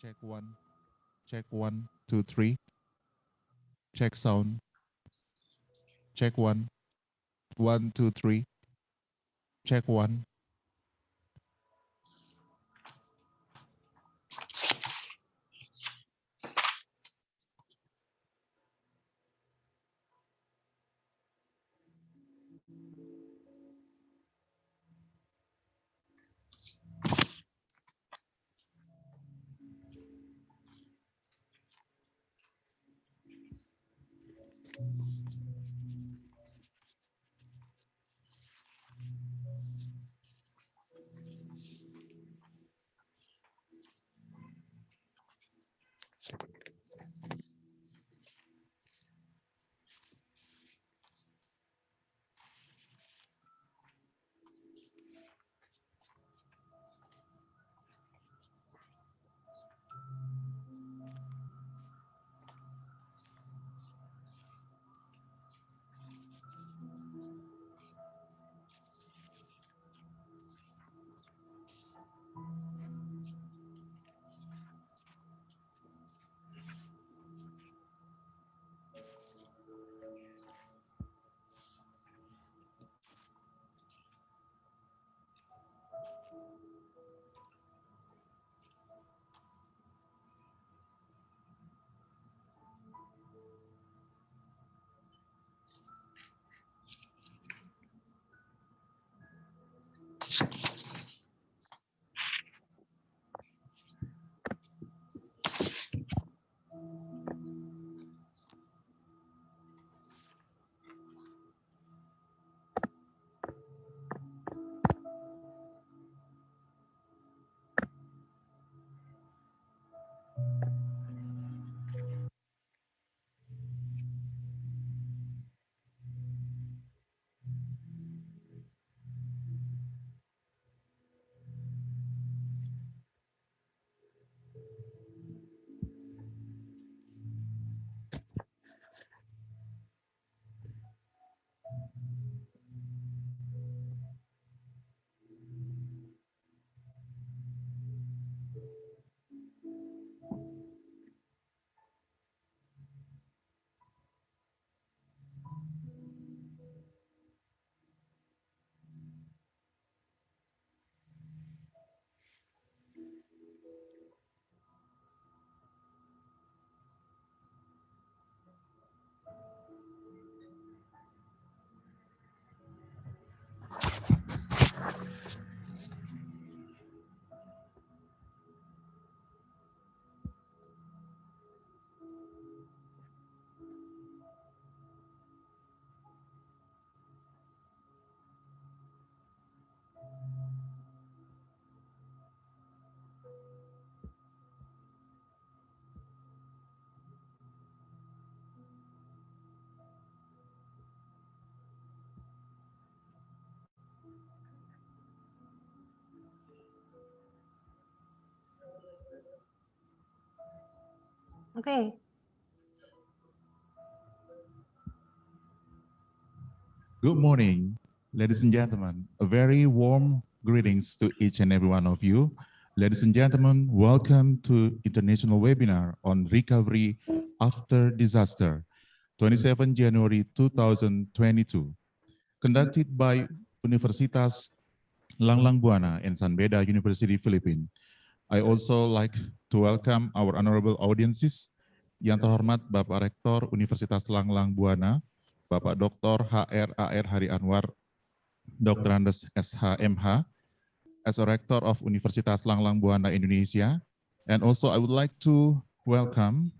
Check one. Check 1, 2, 3. Check sound. Check 1, 1, 2, 3. Check one. Okay. Good morning, ladies and gentlemen. A very warm greetings to each and every one of you. Ladies and gentlemen, welcome to International Webinar on Recovery After Disaster, 27 January 2022, conducted by Universitas Langlang Buana and San Beda University, Philippines. I also like to welcome our honorable audiences, yang terhormat Bapak Rektor Universitas Langlang Buana, Bapak Dr. HR Hari Anwar, Dr. Andes SHMH, as a Rector of Universitas Langlang Buana Indonesia. And also I would like to welcome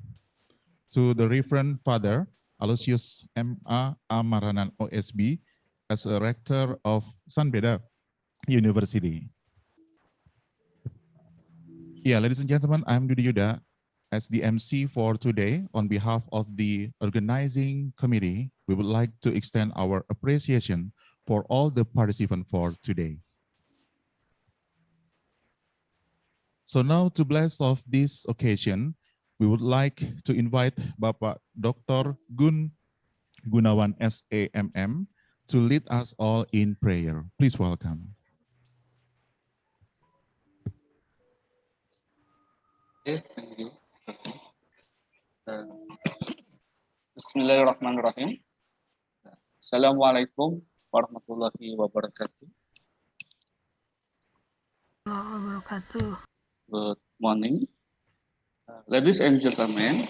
to the Reverend Father Aloysius M.A. Amaranan OSB as a Rector of San Beda University. Yeah, ladies and gentlemen, I'm Dudi Yuda as the MC for today. On behalf of the organizing committee, we would like to extend our appreciation for all the participants for today. So now to bless of this occasion, we would like to invite Bapak Dr. Gunawan SAMM to lead us all in prayer. Please welcome. Okay, thank you. Bismillahirrahmanirrahim. Assalamualaikum warahmatullahi wabarakatuh. Good morning, ladies and gentlemen.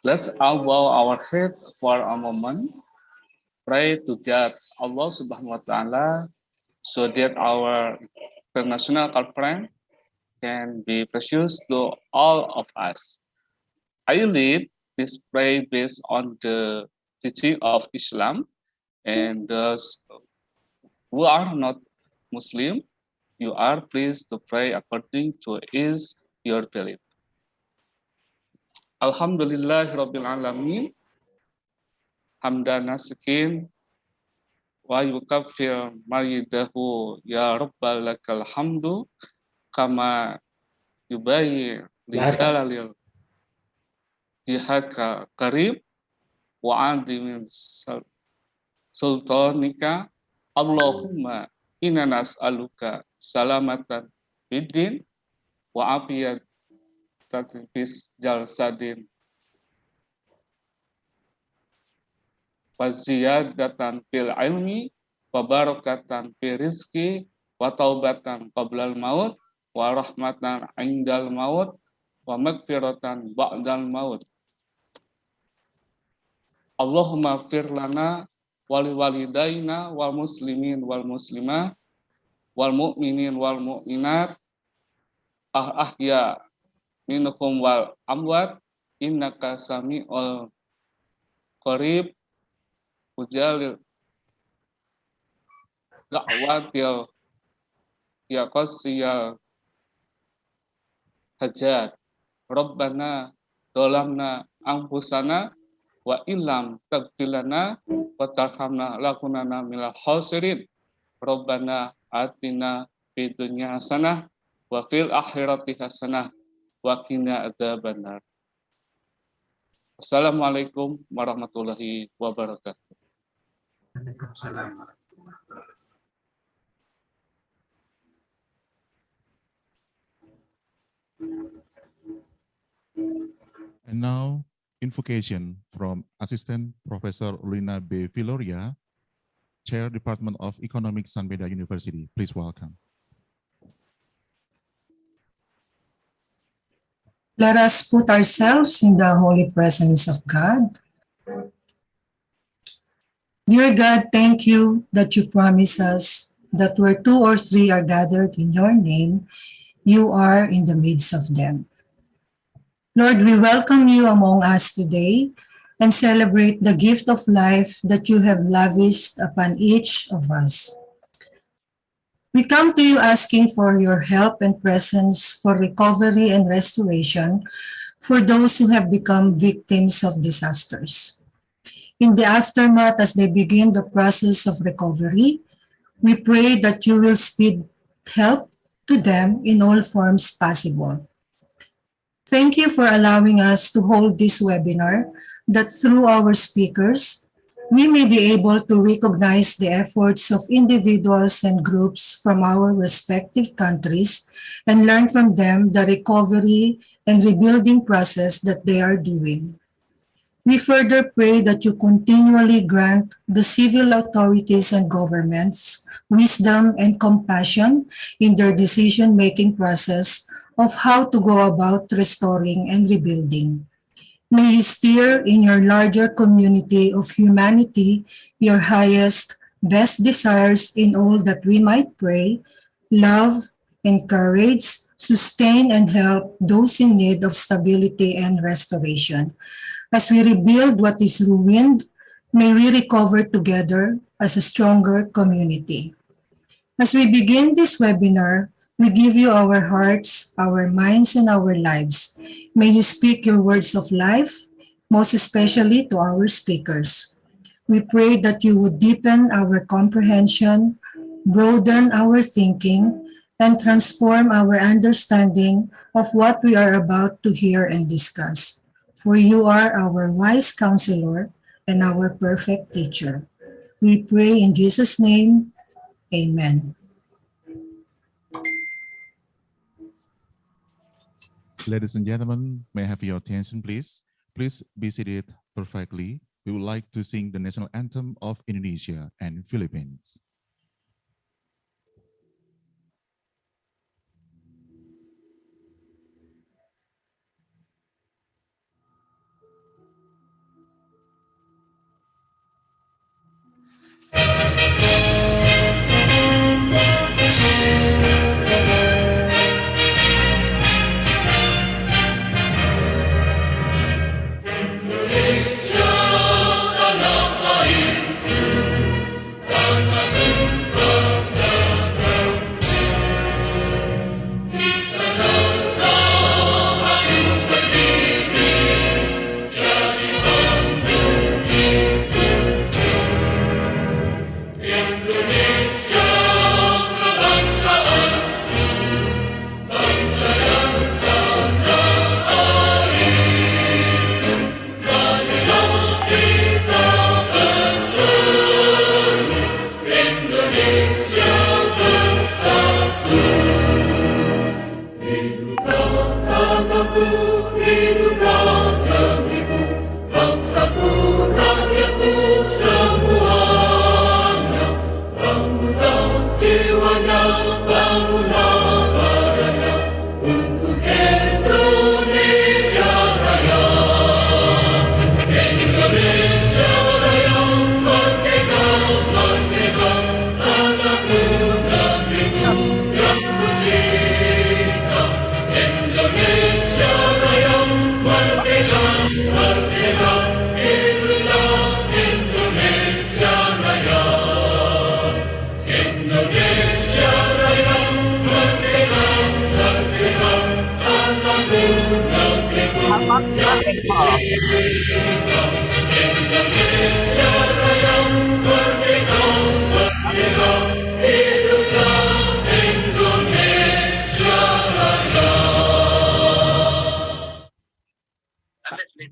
Let's all bow our head for a moment. Pray to God, Allah Subhanahu wa Taala, so that our international conference can be precious to all of us. I lead this prayer based on the teaching of Islam, and those who are not Muslim, you are pleased to pray according to your belief. Alhamdulillah Rabbil Alamin, hamdan nasikin, wa yukaffir maridahu ya Rabbal lakal hamdu, kama yubayi li jalalil jihaka karib, wa adimin sultanika, Allahumma inna nas'aluka salamatan bidin wa afiyat tatfis jalsadin wa ziyadatan fil ilmi wa barakatan fil rizki wa taubatan qablal maut wa rahmatan indal maut wa magfiratan ba'dal maut. Allahumma fir lana wali walidaina wal muslimin wal muslimah wal mu'minin wal mu'minat ahya minhum wal amwat innaka sami'ul qarib ujalil da'watil ya qasiyal hajat Rabbana dolamna anfusana wa illam tagfilana wa tarhamna lakunana minal khasirin. Rabbana atina fid dunya hasanah wa fil akhirati hasanah wa qina adzabannar. Assalamualaikum warahmatullahi wabarakatuh. And now, invocation from Assistant Professor Lina B. Viloria, Chair, Department of Economics, San Beda University. Please welcome. Let us put ourselves in the holy presence of God. Dear God, thank you that you promise us that where two or three are gathered in your name, you are in the midst of them. Lord, we welcome you among us today and celebrate the gift of life that you have lavished upon each of us. We come to you asking for your help and presence for recovery and restoration for those who have become victims of disasters. In the aftermath, as they begin the process of recovery, we pray that you will speed help to them in all forms possible. Thank you for allowing us to hold this webinar, that through our speakers, we may be able to recognize the efforts of individuals and groups from our respective countries and learn from them the recovery and rebuilding process that they are doing. We further pray that you continually grant the civil authorities and governments wisdom and compassion in their decision-making process of how to go about restoring and rebuilding. May you steer in your larger community of humanity your highest, best desires in all that we might pray, love, encourage, sustain, and help those in need of stability and restoration. As we rebuild what is ruined, may we recover together as a stronger community. As we begin this webinar, we give you our hearts, our minds, and our lives. May you speak your words of life, most especially to our speakers. We pray that you would deepen our comprehension, broaden our thinking, and transform our understanding of what we are about to hear and discuss. For you are our wise counselor and our perfect teacher. We pray in Jesus' name, amen. Ladies and gentlemen, may I have your attention, please? Please be seated perfectly. We would like to sing the national anthem of Indonesia and Philippines.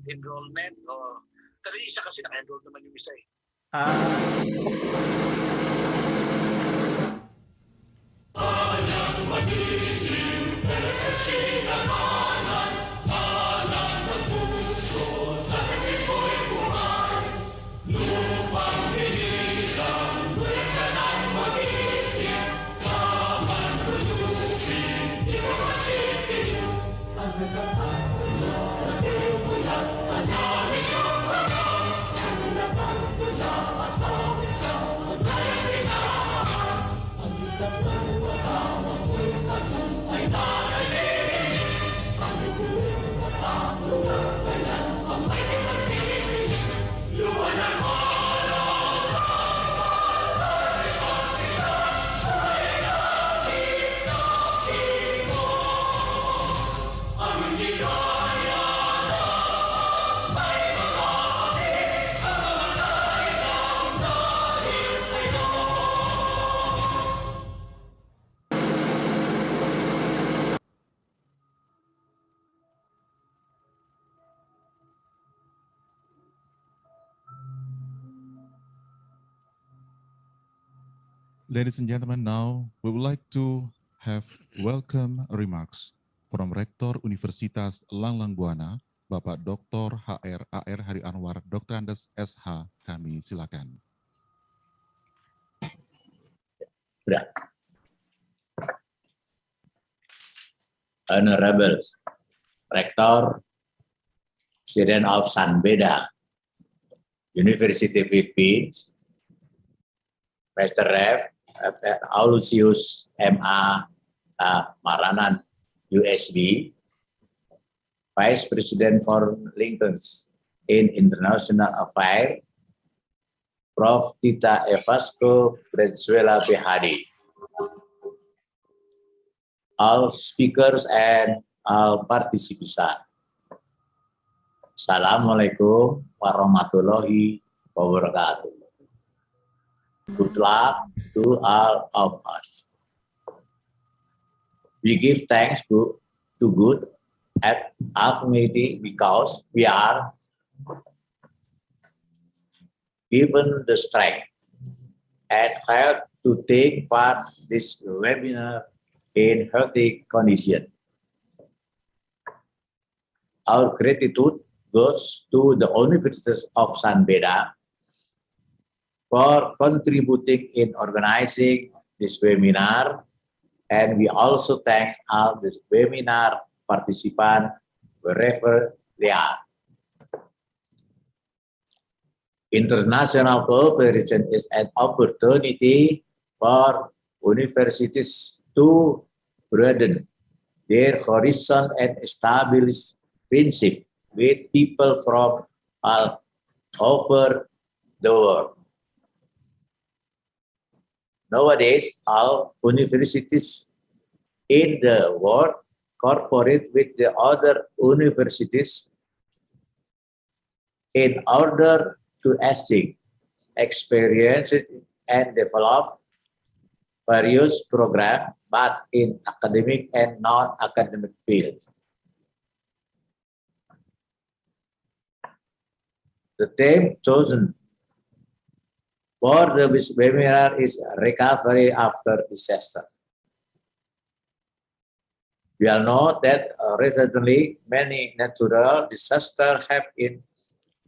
Enrollment o pero isa kasi naka-enroll naman yung isa eh. Ladies and gentlemen, now we would like to have welcome remarks from Rektor Universitas Langlang Buana, Bapak Dr. HR AR Hari Anwar, Dr. Andes SH. Kami silakan. Honorable Rector, President of Sanbeda University Philippines, Master Rev. Aulusius MA Maranan USB, Vice President for Lincolns in International Affairs, Prof. Tita Evasco Venezuela Behadi, all speakers and all participants. Assalamualaikum warahmatullahi wabarakatuh. Good luck to all of us. We give thanks to good at our community because we are given the strength and help to take part in this webinar in healthy condition. our gratitude goes to the University of San Beda for contributing in organizing this webinar. And we also thank all the webinar participants wherever they are. International cooperation is an opportunity for universities to broaden their horizon and establish friendship with people from all over the world. Nowadays, all universities in the world cooperate with the other universities in order to exchange experiences and develop various programs, but in academic and non-academic fields. The theme chosen for the webinar is recovery after disaster. We all know that recently many natural disasters have in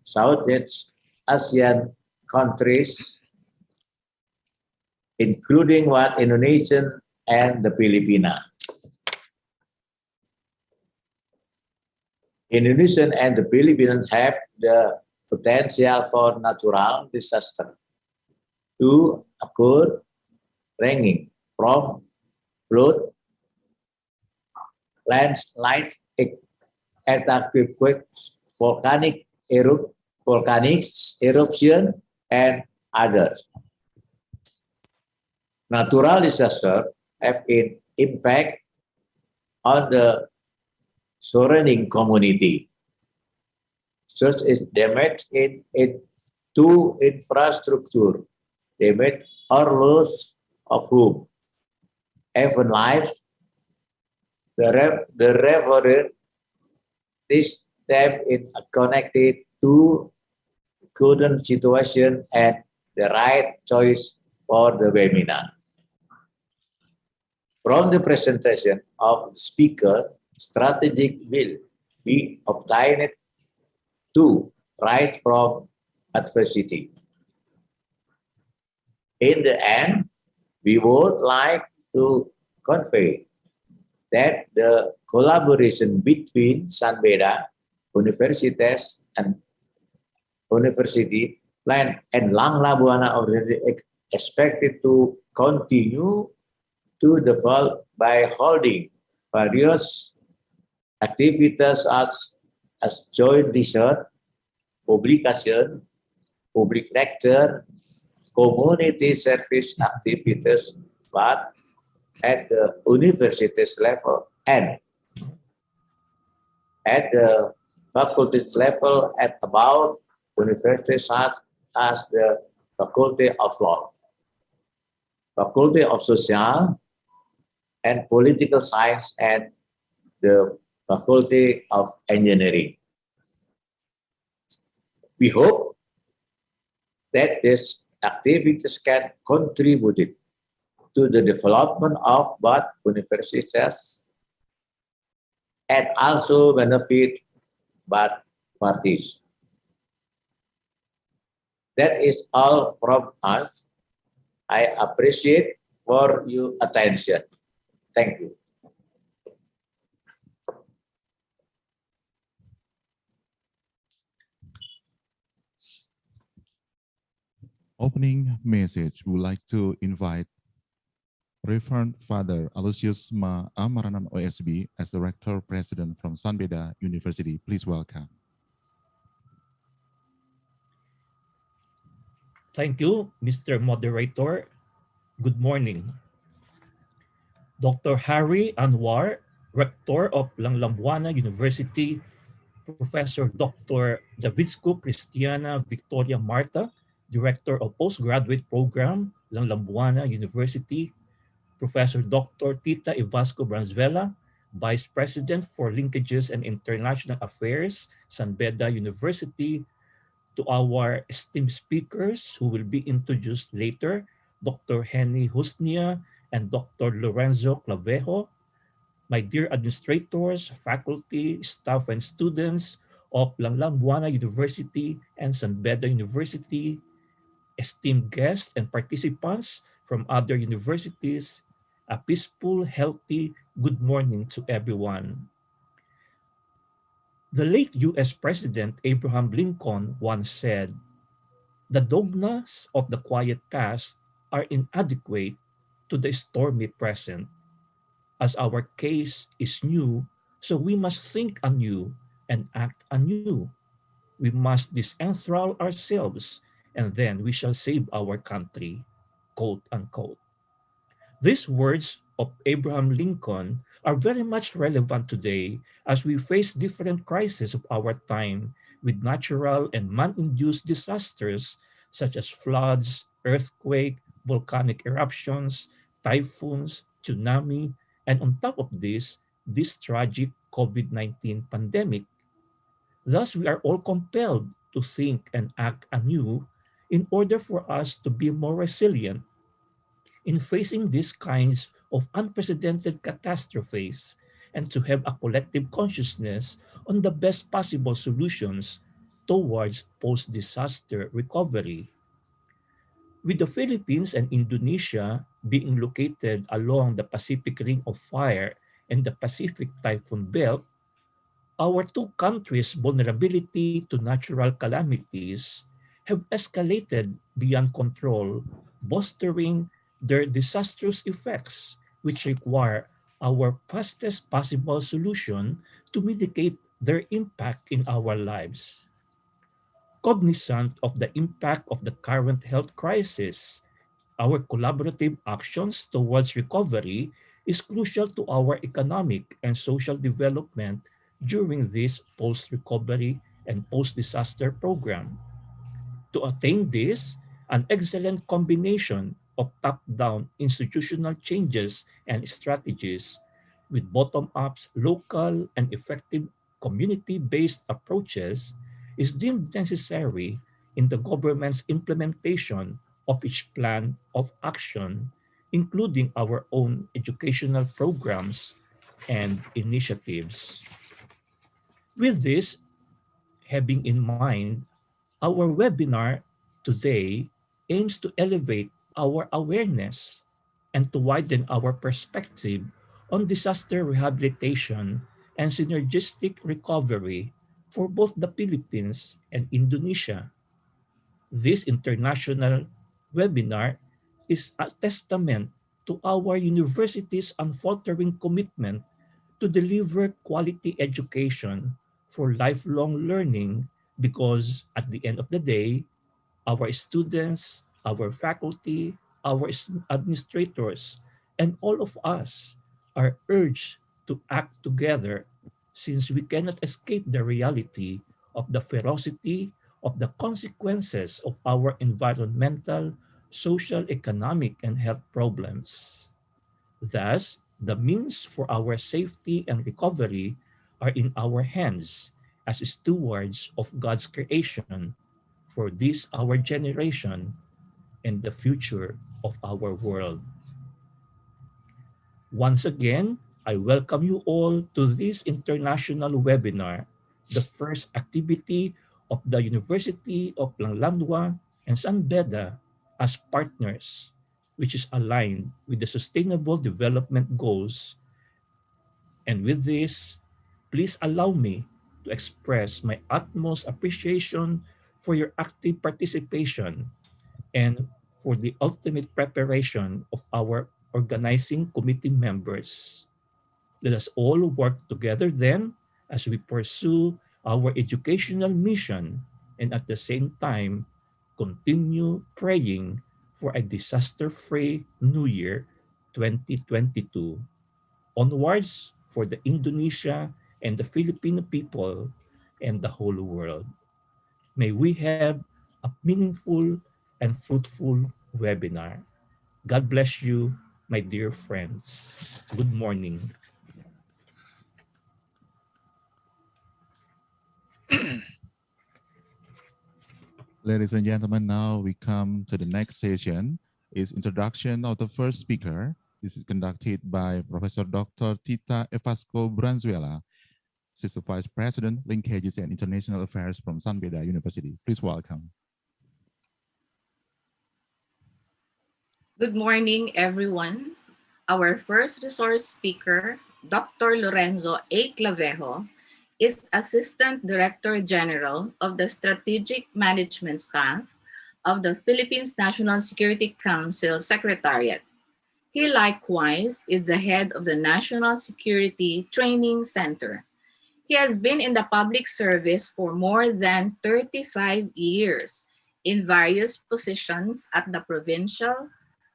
Southeast Asian countries, including Indonesia and the Philippines. Indonesia and the Philippines have the potential for natural disaster to occur, ranging from flood, landslides, earthquakes, volcanic eruption, and others. Natural disasters have an impact on the surrounding community, such as damage to infrastructure, damage or loss of home, even life. The reverend this step is connected to current situation and the right choice for the webinar. From the presentation of the speaker, strategic will be obtained to rise from adversity. In the end, we would like to convey that the collaboration between San Beda Universities and University Land and Langla Buana already expected to continue to develop by holding various activities as joint research, publication, public lecture, community service activities, but at the universities level and at the faculties level at about universities such as the Faculty of Law, Faculty of Social and Political Science, and the Faculty of Engineering. We hope that these activities can contribute to the development of both universities and also benefit both parties. That is all from us. I appreciate for your attention. Thank you. Opening message, we would like to invite Reverend Father Aloysius Ma Amaranan OSB as the Rector President from San Beda University. Please welcome. Thank you, Mr. Moderator. Good morning. Dr. Harry Anwar, Rector of Langlambuana University, Professor Dr. Davidsco Cristiana Victoria Marta, Director of Postgraduate Program, Langlambuana University, Professor Dr. Tita Ivasco Branzuela, Vice President for Linkages and International Affairs, San Beda University, to our esteemed speakers who will be introduced later, Dr. Henny Husnia and Dr. Lorenzo Clavejo, my dear administrators, faculty, staff, and students of Langlang Buana University and San Beda University, esteemed guests and participants from other universities, a peaceful, healthy good morning to everyone. The late US President Abraham Lincoln once said, "The dogmas of the quiet past are inadequate to the stormy present. As our case is new, so we must think anew and act anew. We must disenthrall ourselves, and then we shall save our country." Quote unquote. These words of Abraham Lincoln are very much relevant today as we face different crises of our time with natural and man-induced disasters such as floods, earthquake, volcanic eruptions, typhoons, tsunami, and on top of this tragic COVID-19 pandemic. Thus, we are all compelled to think and act anew in order for us to be more resilient in facing these kinds of unprecedented catastrophes and to have a collective consciousness on the best possible solutions towards post-disaster recovery. With the Philippines and Indonesia being located along the Pacific Ring of Fire and the Pacific Typhoon Belt, our two countries' vulnerability to natural calamities have escalated beyond control, bolstering their disastrous effects, which require our fastest possible solution to mitigate their impact in our lives. Cognizant of the impact of the current health crisis, our collaborative actions towards recovery is crucial to our economic and social development during this post-recovery and post-disaster program. To attain this, an excellent combination of top-down institutional changes and strategies with bottom-up, local, and effective community-based approaches is deemed necessary in the government's implementation of each plan of action, including our own educational programs and initiatives. With this having in mind, our webinar today aims to elevate our awareness and to widen our perspective on disaster rehabilitation and synergistic recovery for both the Philippines and Indonesia. This international webinar is a testament to our university's unfaltering commitment to deliver quality education for lifelong learning because at the end of the day, our students, our faculty, our administrators, and all of us are urged to act together since we cannot escape the reality of the ferocity of the consequences of our environmental, social, economic, and health problems. Thus, the means for our safety and recovery are in our hands as stewards of God's creation for this our generation and the future of our world. Once again, I welcome you all to this international webinar, the first activity of the University of Langlandwa and San Beda as partners, which is aligned with the Sustainable Development Goals. And with this, please allow me to express my utmost appreciation for your active participation and for the ultimate preparation of our organizing committee members. Let us all work together then as we pursue our educational mission and at the same time continue praying for a disaster-free New Year 2022. Onwards for the Indonesia and the Filipino people and the whole world. May we have a meaningful and fruitful webinar. God bless you, my dear friends. Good morning. Ladies and gentlemen, now we come to the next session. Is introduction of the first speaker. This is conducted by Professor Dr. Tita Evasco Branzuela, Assistant Vice President, Linkages and International Affairs from San Beda University. Please welcome. Good morning, everyone. Our first resource speaker, Dr. Lorenzo A. Clavejo, is Assistant Director General of the Strategic Management Staff of the Philippines National Security Council Secretariat. He likewise is the head of the National Security Training Center. He has been in the public service for more than 35 years in various positions at the provincial,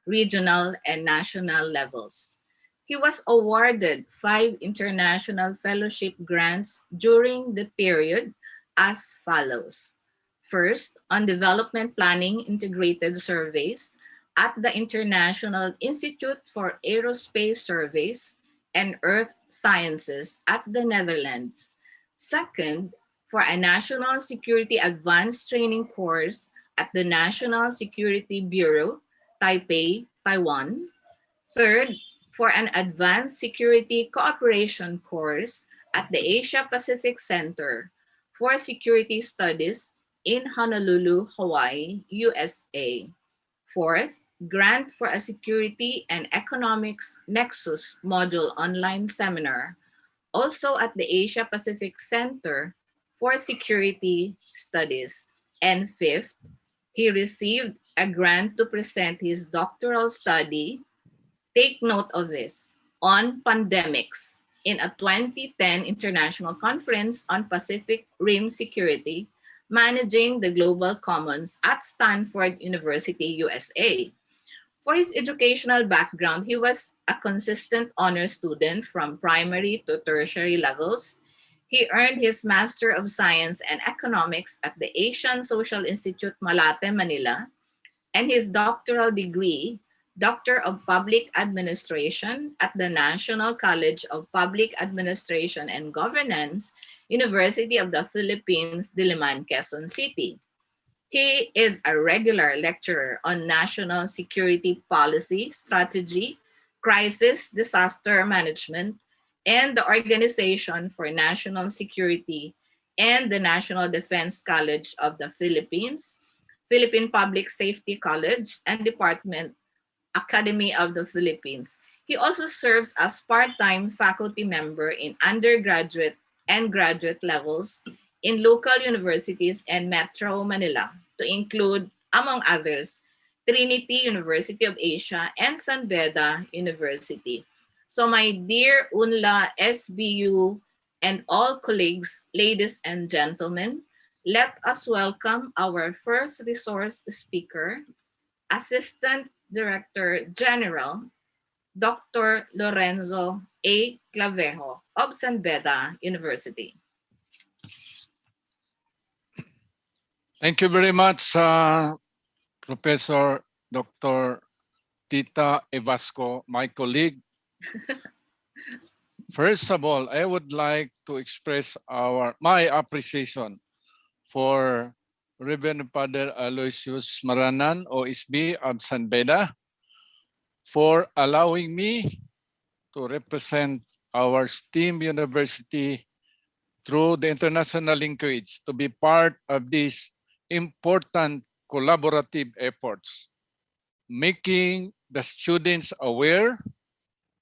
regional, and national levels. He was awarded 5 international fellowship grants during the period as follows. First, on development planning integrated surveys at the International Institute for Aerospace Surveys and Earth Sciences at the Netherlands. Second, for a National Security Advanced Training course at the National Security Bureau, Taipei, Taiwan. Third, for an Advanced Security Cooperation course at the Asia Pacific Center for Security Studies in Honolulu, Hawaii, USA. Fourth, grant for a Security and Economics Nexus module online seminar, also at the Asia Pacific Center for Security Studies. And fifth, he received a grant to present his doctoral study, take note of this, on pandemics in a 2010 International Conference on Pacific Rim Security, managing the global commons at Stanford University, USA. For his educational background, he was a consistent honor student from primary to tertiary levels. He earned his Master of Science and Economics at the Asian Social Institute, Malate, Manila, and his doctoral degree, Doctor of Public Administration at the National College of Public Administration and Governance, University of the Philippines, Diliman, Quezon City. He is a regular lecturer on national security policy, strategy, crisis, disaster management, and the Organization for National Security and the National Defense College of the Philippines, Philippine Public Safety College, and Department Academy of the Philippines. He also serves as part-time faculty member in undergraduate and graduate levels in local universities and Metro Manila, to include, among others, Trinity University of Asia and San Beda University. So my dear UNLA, SBU, and all colleagues, ladies and gentlemen, let us welcome our first resource speaker, Assistant Director General, Dr. Lorenzo A. Clavejo of San Beda University. Thank you very much, Professor Dr. Tita Evasco, my colleague. First of all, I would like to express my appreciation for Reverend Father Aloysius Maranan, OSB of San Beda, for allowing me to represent our STEAM University through the international linkage to be part of these important collaborative efforts, making the students aware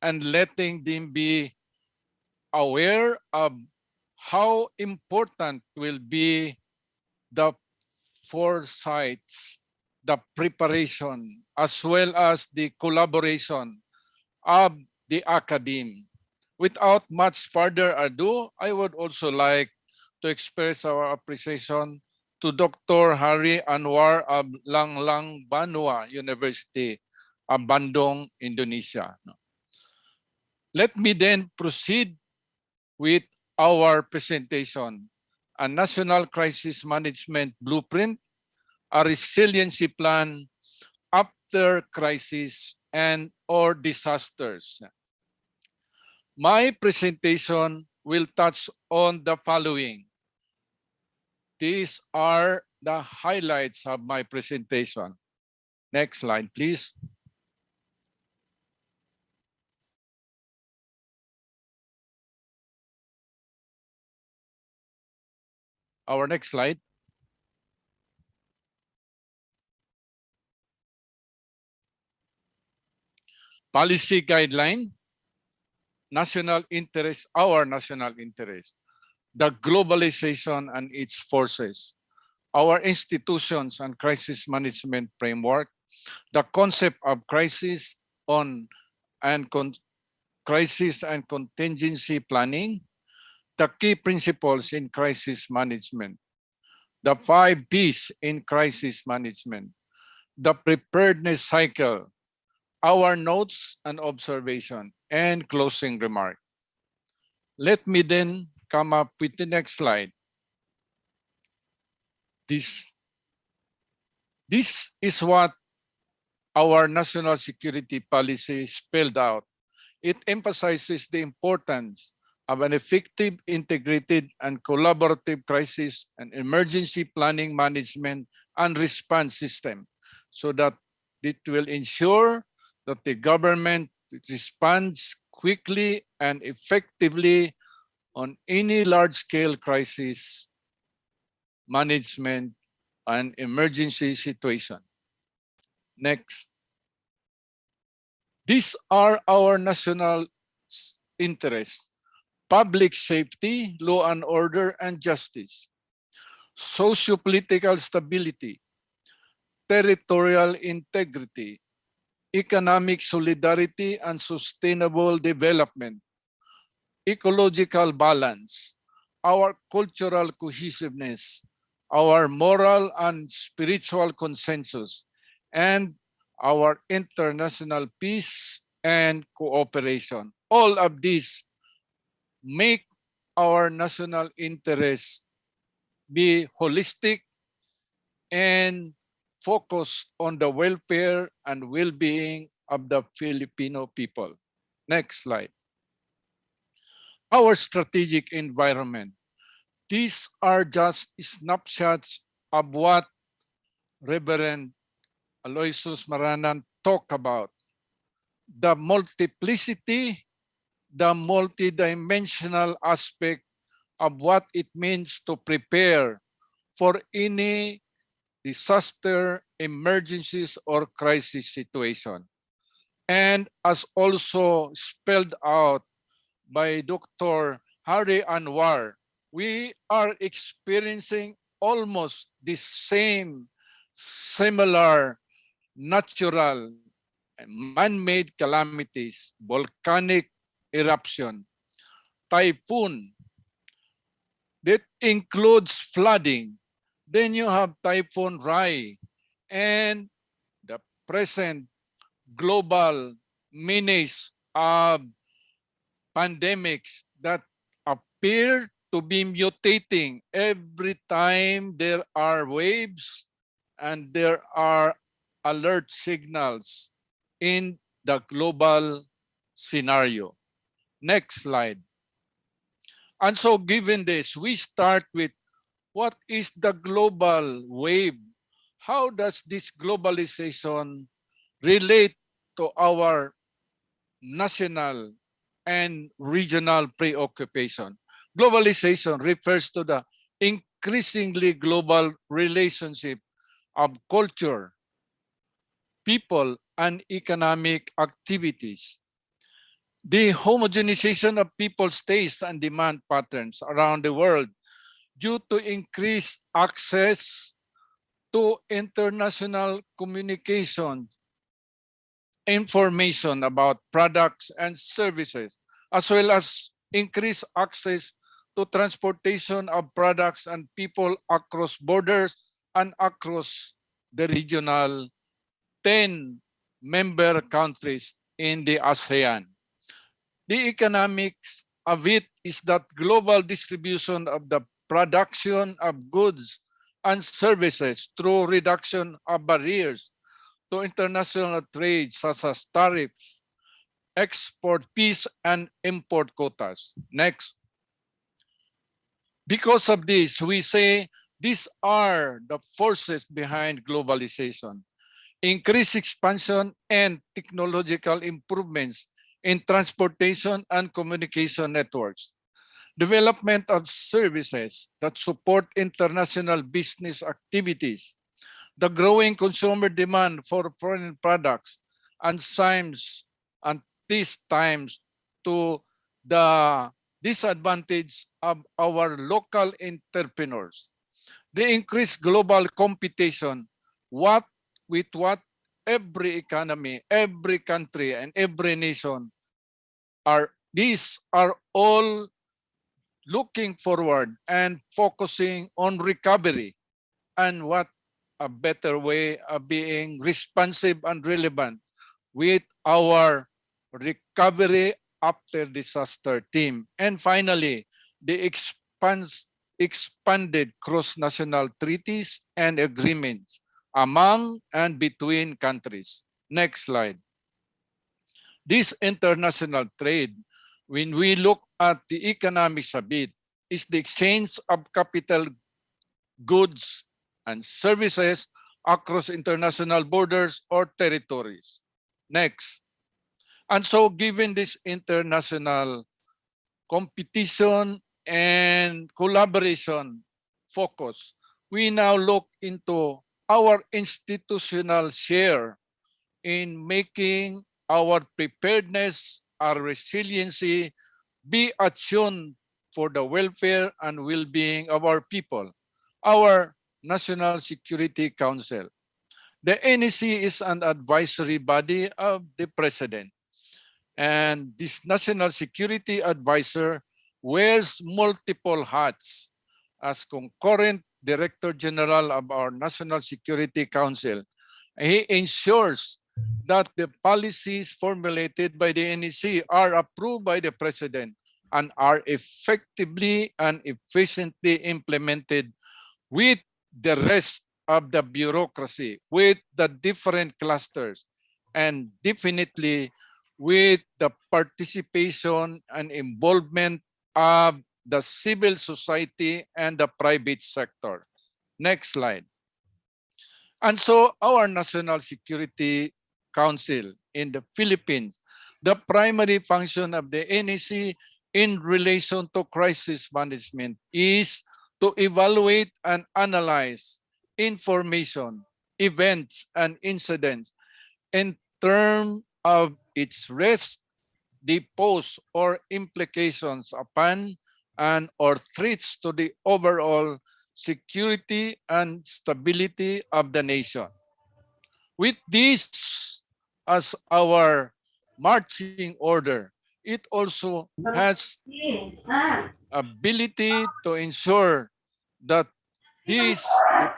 and letting them be aware of how important will be the foresights, the preparation, as well as the collaboration of the academe. Without much further ado, I would also like to express our appreciation to Dr. Hari Anwar of Langlang Banua University of Bandung, Indonesia. Let me then proceed with our presentation, a national crisis management blueprint, a resiliency plan after crisis and or disasters. My presentation will touch on the following. These are the highlights of my presentation. Next slide, please. Our next slide. Policy guideline, national interest, our national interest, the globalization and its forces, our institutions and crisis management framework, the concept of crisis and crisis and contingency planning, the key principles in crisis management, the 5 P's in crisis management, the preparedness cycle, our notes and observation, and closing remark. Let me then come up with the next slide. This is what our national security policy spelled out. It emphasizes the importance of an effective, integrated, and collaborative crisis and emergency planning management and response system so that it will ensure that the government responds quickly and effectively on any large-scale crisis management and emergency situation. Next. These are our national interests: public safety, law and order, and justice, socio-political stability, territorial integrity, economic solidarity and sustainable development, ecological balance, our cultural cohesiveness, our moral and spiritual consensus, and our international peace and cooperation. All of these make our national interests be holistic and focused on the welfare and well-being of the Filipino people. Next slide. Our strategic environment. These are just snapshots of what Reverend Aloysius Maranan talked about. The multiplicity, the multidimensional aspect of what it means to prepare for any disaster, emergencies, or crisis situation. And as also spelled out by Dr. Hari Anwar, we are experiencing almost the same similar natural man-made calamities, volcanic eruption, typhoon, that includes flooding. Then you have Typhoon Rai and the present global menace of pandemics that appear to be mutating every time there are waves and there are alert signals in the global scenario. Next slide. And so given this, we start with what is the global wave? How does this globalization relate to our national and regional preoccupation? Globalization refers to the increasingly global relationship of culture, people, and economic activities. The homogenization of people's tastes and demand patterns around the world due to increased access to international communication, information about products and services, as well as increased access to transportation of products and people across borders and across the regional 10 member countries in the ASEAN. The economics of it is that global distribution of the production of goods and services through reduction of barriers to international trade such as tariffs, export fees, and import quotas. Next. Because of this, we say these are the forces behind globalization. Increased expansion and technological improvements in transportation and communication networks. development of services that support international business activities, the growing consumer demand for foreign products, and signs at these times to the disadvantage of our local entrepreneurs. The increased global competition, what every economy, every country, and every nation these are all looking forward and focusing on recovery, and what a better way of being responsive and relevant with our recovery after disaster team. And finally, the expanded cross-national treaties and agreements among and between countries. Next slide. This international trade, when we look at the economics of it, is the exchange of capital, goods, and services across international borders or territories. Next. And so given this international competition and collaboration focus, we now look into our institutional share in making our preparedness, our resiliency be attuned for the welfare and well-being of our people. Our National Security Council. The NEC is an advisory body of the President. And this National Security Advisor wears multiple hats as concurrent Director General of our National Security Council. He ensures that the policies formulated by the NEC are approved by the President and are effectively and efficiently implemented with the rest of the bureaucracy, with the different clusters, and definitely with the participation and involvement of the civil society and the private sector. Next slide. And so our National Security Council in the Philippines, the primary function of the NEC in relation to crisis management is to evaluate and analyze information, events, and incidents in terms of its risk, the pose or implications upon and or threats to the overall security and stability of the nation. With this as our marching order, it also has ability to ensure that the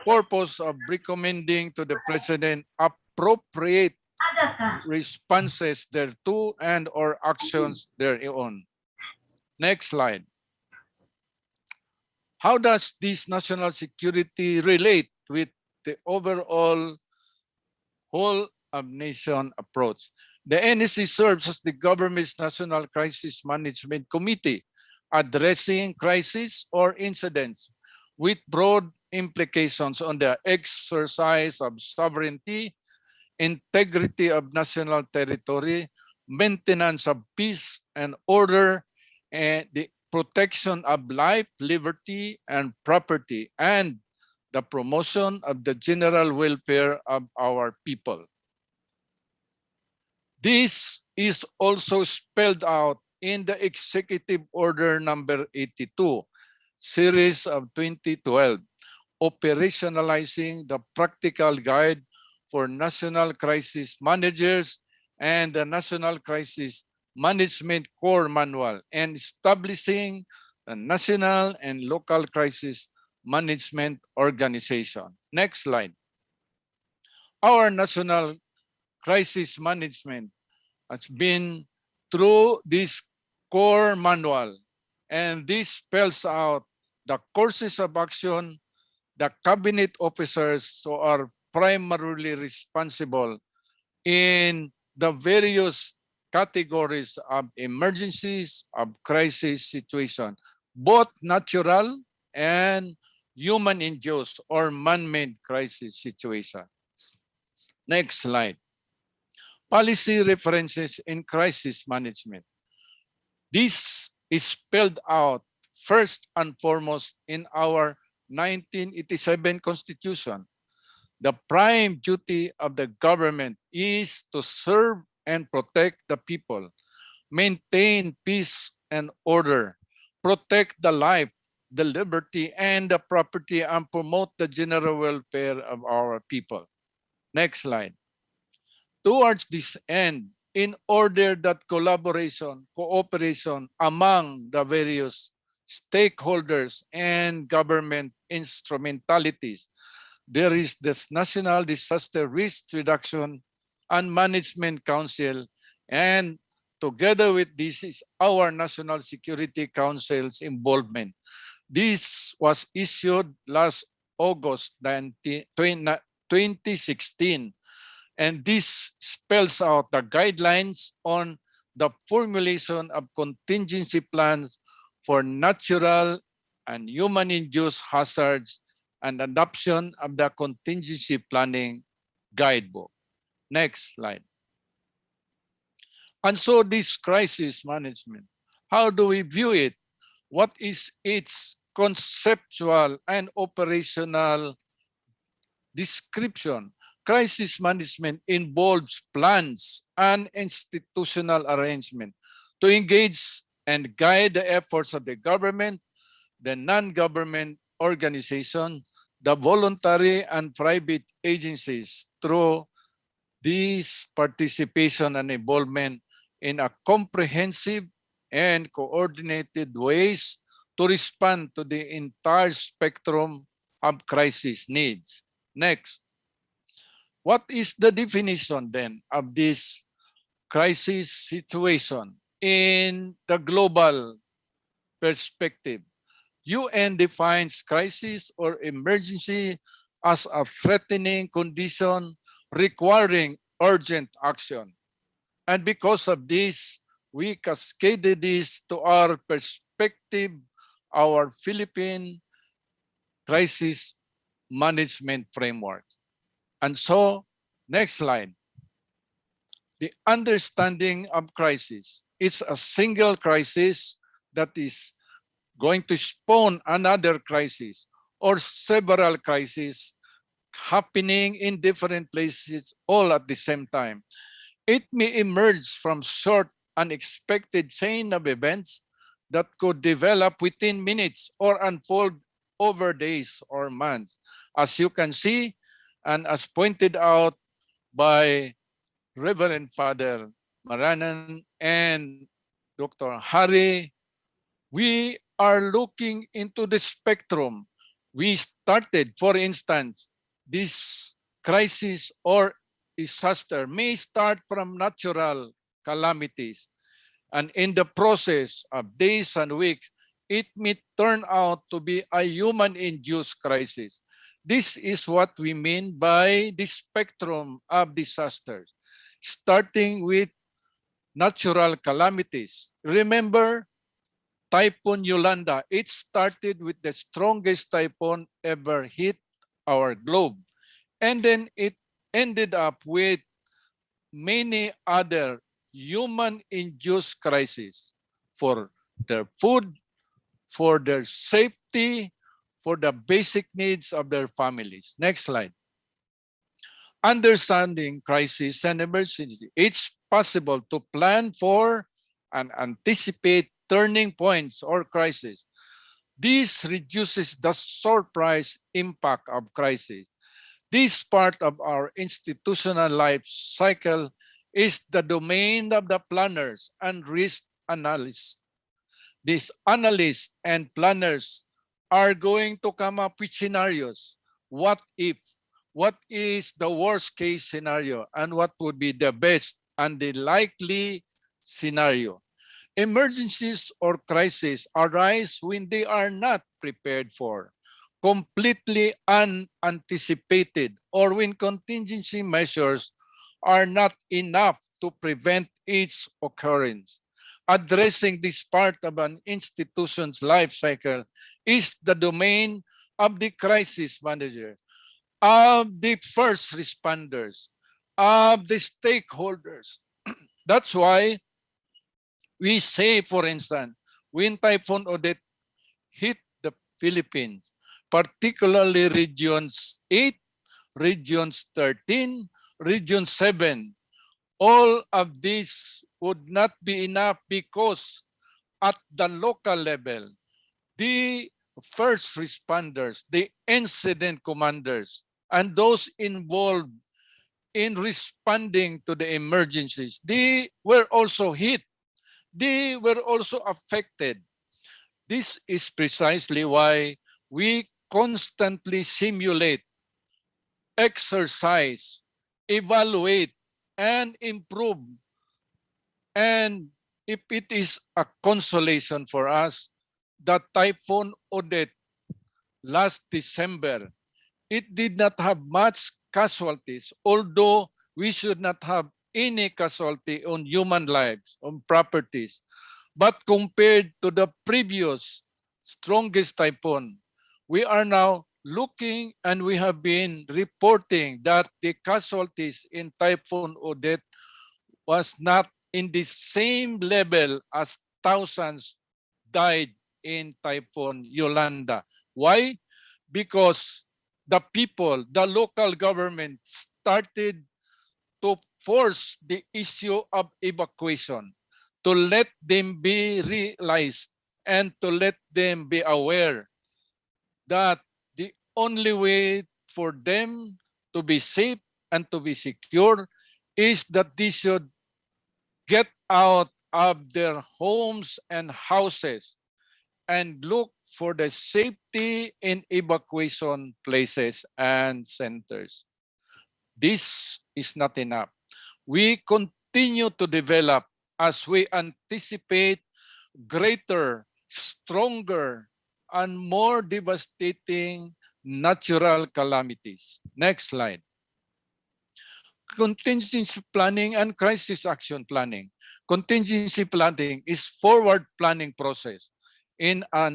purpose of recommending to the President appropriate responses thereto and or actions thereon. Next slide. How does this national security relate with the overall whole of nation approach? The NEC serves as the government's National Crisis Management Committee, addressing crises or incidents with broad implications on the exercise of sovereignty, integrity of national territory, maintenance of peace and order, and the protection of life, liberty, and property, and the promotion of the general welfare of our people. This is also spelled out in the Executive Order number 82, series of 2012, operationalizing the practical guide for national crisis managers and the National Crisis Management Core Manual, and establishing a national and local crisis management organization. Next slide. Our national crisis management has been through this core manual, and this spells out the courses of action, the cabinet officers who are primarily responsible in the various categories of emergencies, of crisis situation, both natural and human-induced or man-made crisis situation. Next slide. Policy references in crisis management. This is spelled out first and foremost in our 1987 Constitution. The prime duty of the government is to serve and protect the people, maintain peace and order, protect the life, the liberty, and the property, and promote the general welfare of our people. Next slide. Towards this end, in order that collaboration, cooperation among the various stakeholders and government instrumentalities, there is this National Disaster Risk Reduction and Management Council, and together with this is our National Security Council's involvement. This was issued last August 2016, and this spells out the guidelines on the formulation of contingency plans for natural and human-induced hazards and adoption of the contingency planning guidebook. Next slide. And so this crisis management, how do we view it? What is its conceptual and operational description? Crisis management involves plans and institutional arrangement to engage and guide the efforts of the government, the non-government organization, the voluntary and private agencies through this participation and involvement in a comprehensive and coordinated ways to respond to the entire spectrum of crisis needs. Next. What is the definition then of this crisis situation in the global perspective? UN defines crisis or emergency as a threatening condition requiring urgent action. And because of this, we cascaded this to our perspective, our Philippine crisis management framework. And so, next slide. The understanding of crisis. It's a single crisis that is going to spawn another crisis or several crises happening in different places all at the same time. It may emerge from short, unexpected chain of events that could develop within minutes or unfold over days or months. As you can see, and as pointed out by Reverend Father Maranan and Dr. Hari, we are looking into the spectrum. We started, for instance, this crisis or disaster may start from natural calamities. And in the process of days and weeks, it may turn out to be a human-induced crisis. This is what we mean by the spectrum of disasters, starting with natural calamities. Remember, Typhoon Yolanda, it started with the strongest typhoon ever hit our globe. And then it ended up with many other human-induced crises for their food, for their safety, for the basic needs of their families. Next slide. Understanding crisis and emergency. It's possible to plan for and anticipate turning points or crisis. This reduces the surprise impact of crisis. This part of our institutional life cycle is the domain of the planners and risk analysts. These analysts and planners are going to come up with scenarios. What if? What is the worst case scenario? And what would be the best and the likely scenario? Emergencies or crises arise when they are not prepared for, completely unanticipated, or when contingency measures are not enough to prevent its occurrence. Addressing this part of an institution's life cycle is the domain of the crisis manager, of the first responders, of the stakeholders. That's why we say, for instance, when Typhoon Odette hit the Philippines, particularly regions 8, regions 13, region 7. All of these would not be enough because at the local level, the first responders, the incident commanders, and those involved in responding to the emergencies, they were also hit. They were also affected. This is precisely why we constantly simulate, exercise, evaluate, and improve. And if it is a consolation for us, the Typhoon Odette last December, it did not have much casualties, although we should not have any casualty on human lives, on properties. But compared to the previous strongest typhoon, we are now looking and we have been reporting that the casualties in Typhoon Odette was not in the same level as thousands died in Typhoon Yolanda. Why? Because the people, the local government started to force the issue of evacuation, to let them be realized and to let them be aware that the only way for them to be safe and to be secure is that they should get out of their homes and houses and look for the safety in evacuation places and centers. This is not enough. We continue to develop as we anticipate greater, stronger, and more devastating natural calamities. Next slide. Contingency planning and crisis action planning. Contingency planning is forward planning process in a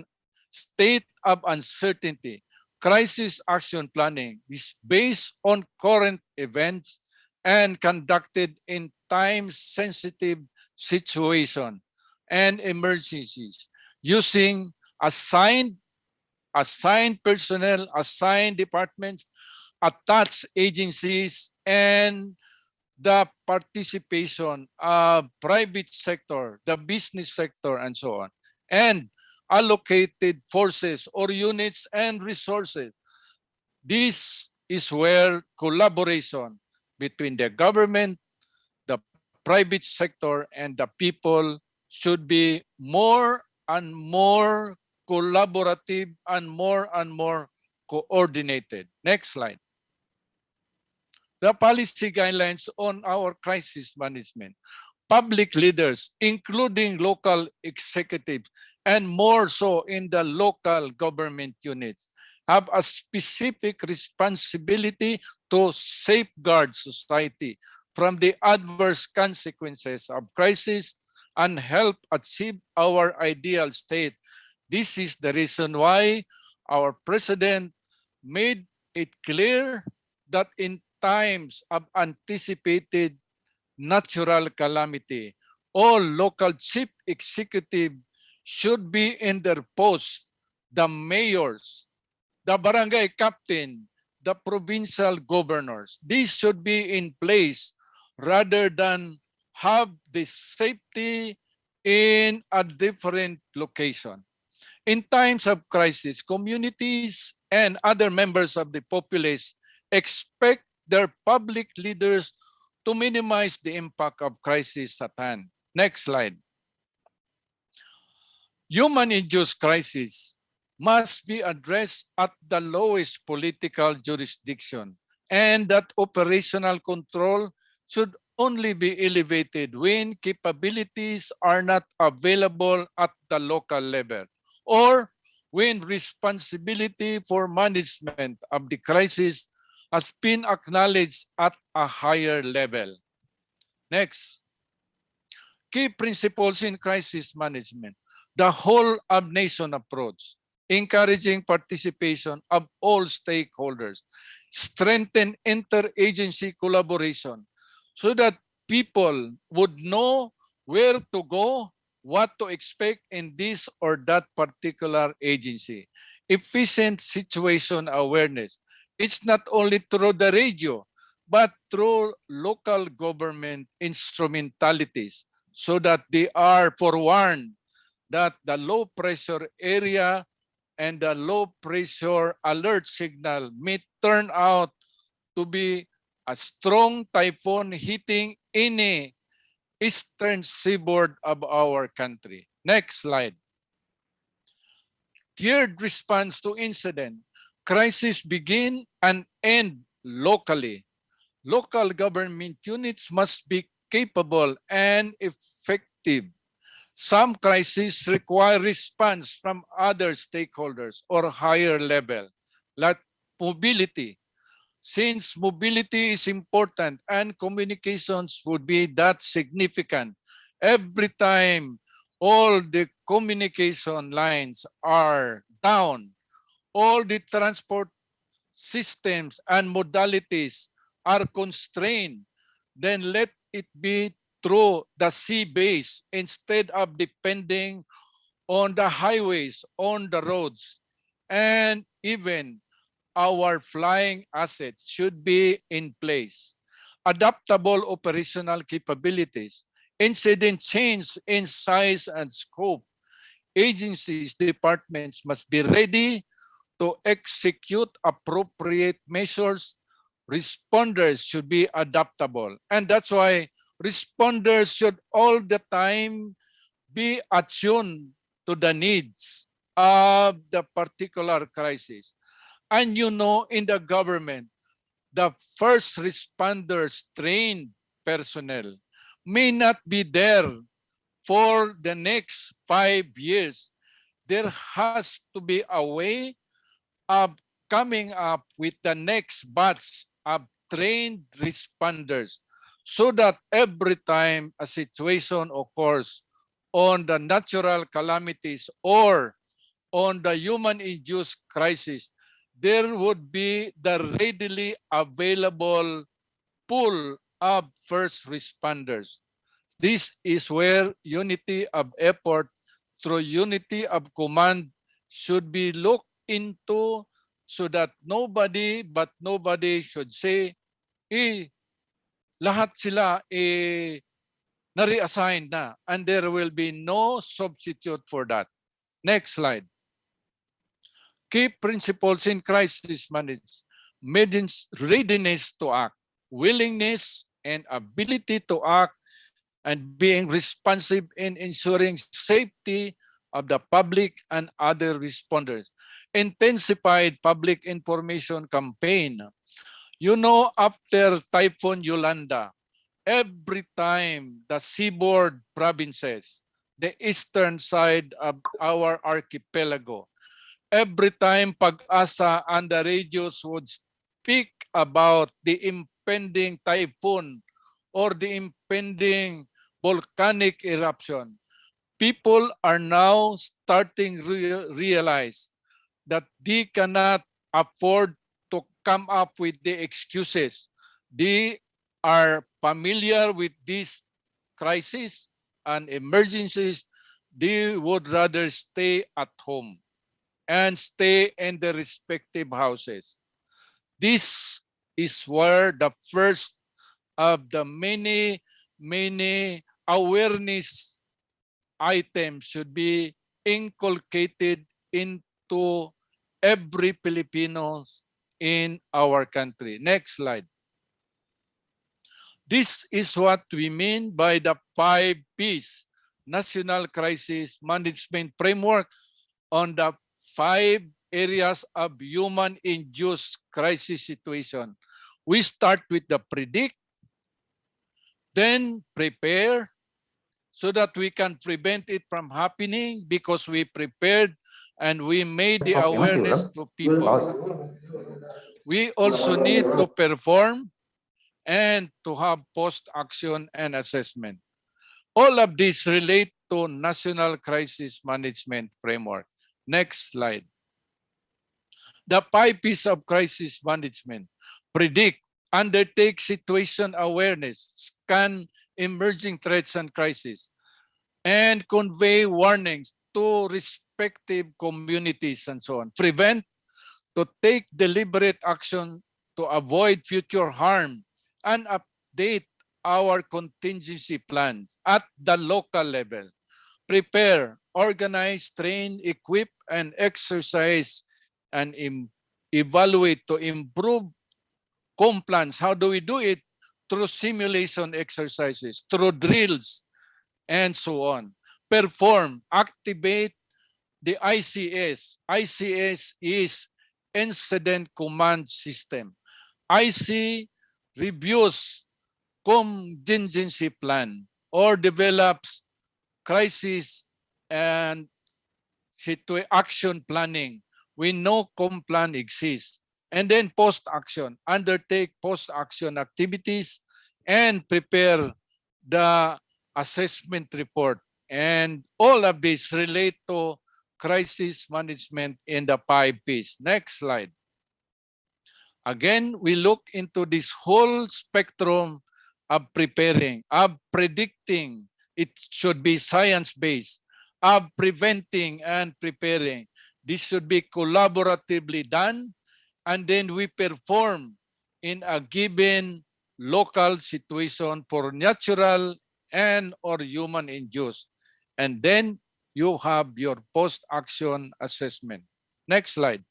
state of uncertainty. Crisis action planning is based on current events and conducted in time-sensitive situation and emergencies using assigned personnel, assigned departments, attached agencies, and the participation of private sector, the business sector, and so on, and allocated forces or units and resources. This is where collaboration between the government, the private sector, and the people should be more and more collaborative and more coordinated. Next slide. The policy guidelines on our crisis management. Public leaders, including local executives, and more so in the local government units, have a specific responsibility to safeguard society from the adverse consequences of crisis and help achieve our ideal state. This is the reason why our president made it clear that in times of anticipated natural calamity, all local chief executive should be in their posts, the mayors, the barangay captain, the provincial governors. These should be in place rather than have the safety in a different location. In times of crisis, communities and other members of the populace expect their public leaders to minimize the impact of crisis at hand. Next slide. Human-induced crisis must be addressed at the lowest political jurisdiction, and that operational control should only be elevated when capabilities are not available at the local level, or when responsibility for management of the crisis has been acknowledged at a higher level. Next, key principles in crisis management. The whole of nation approach, encouraging participation of all stakeholders, strengthen interagency collaboration so that people would know where to go what to expect in this or that particular agency. Efficient situation awareness. It's not only through the radio, but through local government instrumentalities so that they are forewarned that the low pressure area and the low pressure alert signal may turn out to be a strong typhoon hitting any eastern seaboard of our country. Next slide. Tiered response to incident. Crisis begin and end locally. Local government units must be capable and effective. Some crises require response from other stakeholders or higher level, like mobility. Since mobility is important and communications would be that significant, every time all the communication lines are down, all the transport systems and modalities are constrained, then let it be through the sea base instead of depending on the highways, on the roads, and even our flying assets should be in place. Adaptable operational capabilities, incident change in size and scope. Agencies, departments must be ready to execute appropriate measures. Responders should be adaptable. And that's why responders should all the time be attuned to the needs of the particular crisis. And you know, in the government, the first responders trained personnel may not be there for the next 5 years. There has to be a way of coming up with the next batch of trained responders so that every time a situation occurs on the natural calamities or on the human-induced crisis, there would be the readily available pool of first responders. This is where unity of effort through unity of command should be looked into so that nobody should say, lahat sila na-reassign na, and there will be no substitute for that. Next slide. Key principles in crisis management: readiness to act, willingness and ability to act, and being responsive in ensuring safety of the public and other responders. Intensified public information campaign. You know, after Typhoon Yolanda, every time the seaboard provinces, the eastern side of our archipelago, every time Pag-asa and the radios would speak about the impending typhoon or the impending volcanic eruption, people are now starting to realize that they cannot afford to come up with the excuses. They are familiar with these crises and emergencies. They would rather stay at home and stay in their respective houses. This is where the first of the many awareness items should be inculcated into every Filipino in our country. Next slide. This is what we mean by the 5 Ps, National Crisis Management Framework, on the 5 areas of human-induced crisis situation. We start with the predict, then prepare, so that we can prevent it from happening because we prepared and we made the awareness to people. We also need to perform and to have post-action and assessment. All of this relate to National Crisis Management Framework. Next slide. The 5 P's of crisis management: predict, undertake situation awareness, scan emerging threats and crises. and convey warnings to respective communities and so on. Prevent, to take deliberate action to avoid future harm, and update our contingency plans at the local level. Prepare, organize, train, equip, and exercise and evaluate to improve compliance. How do we do it? Through simulation exercises, through drills, and so on. Perform, activate the ICS. ICS is Incident Command System. IC reviews contingency plan or develops crisis and action planning. We know plan exists. And then post-action, undertake post-action activities and prepare the assessment report. And all of this relate to crisis management in the 5 Ps. Next slide. Again, we look into this whole spectrum of preparing, of predicting. It should be science-based, of preventing and preparing. This should be collaboratively done, and then we perform in a given local situation for natural and or human induced. And then you have your post-action assessment. Next slide.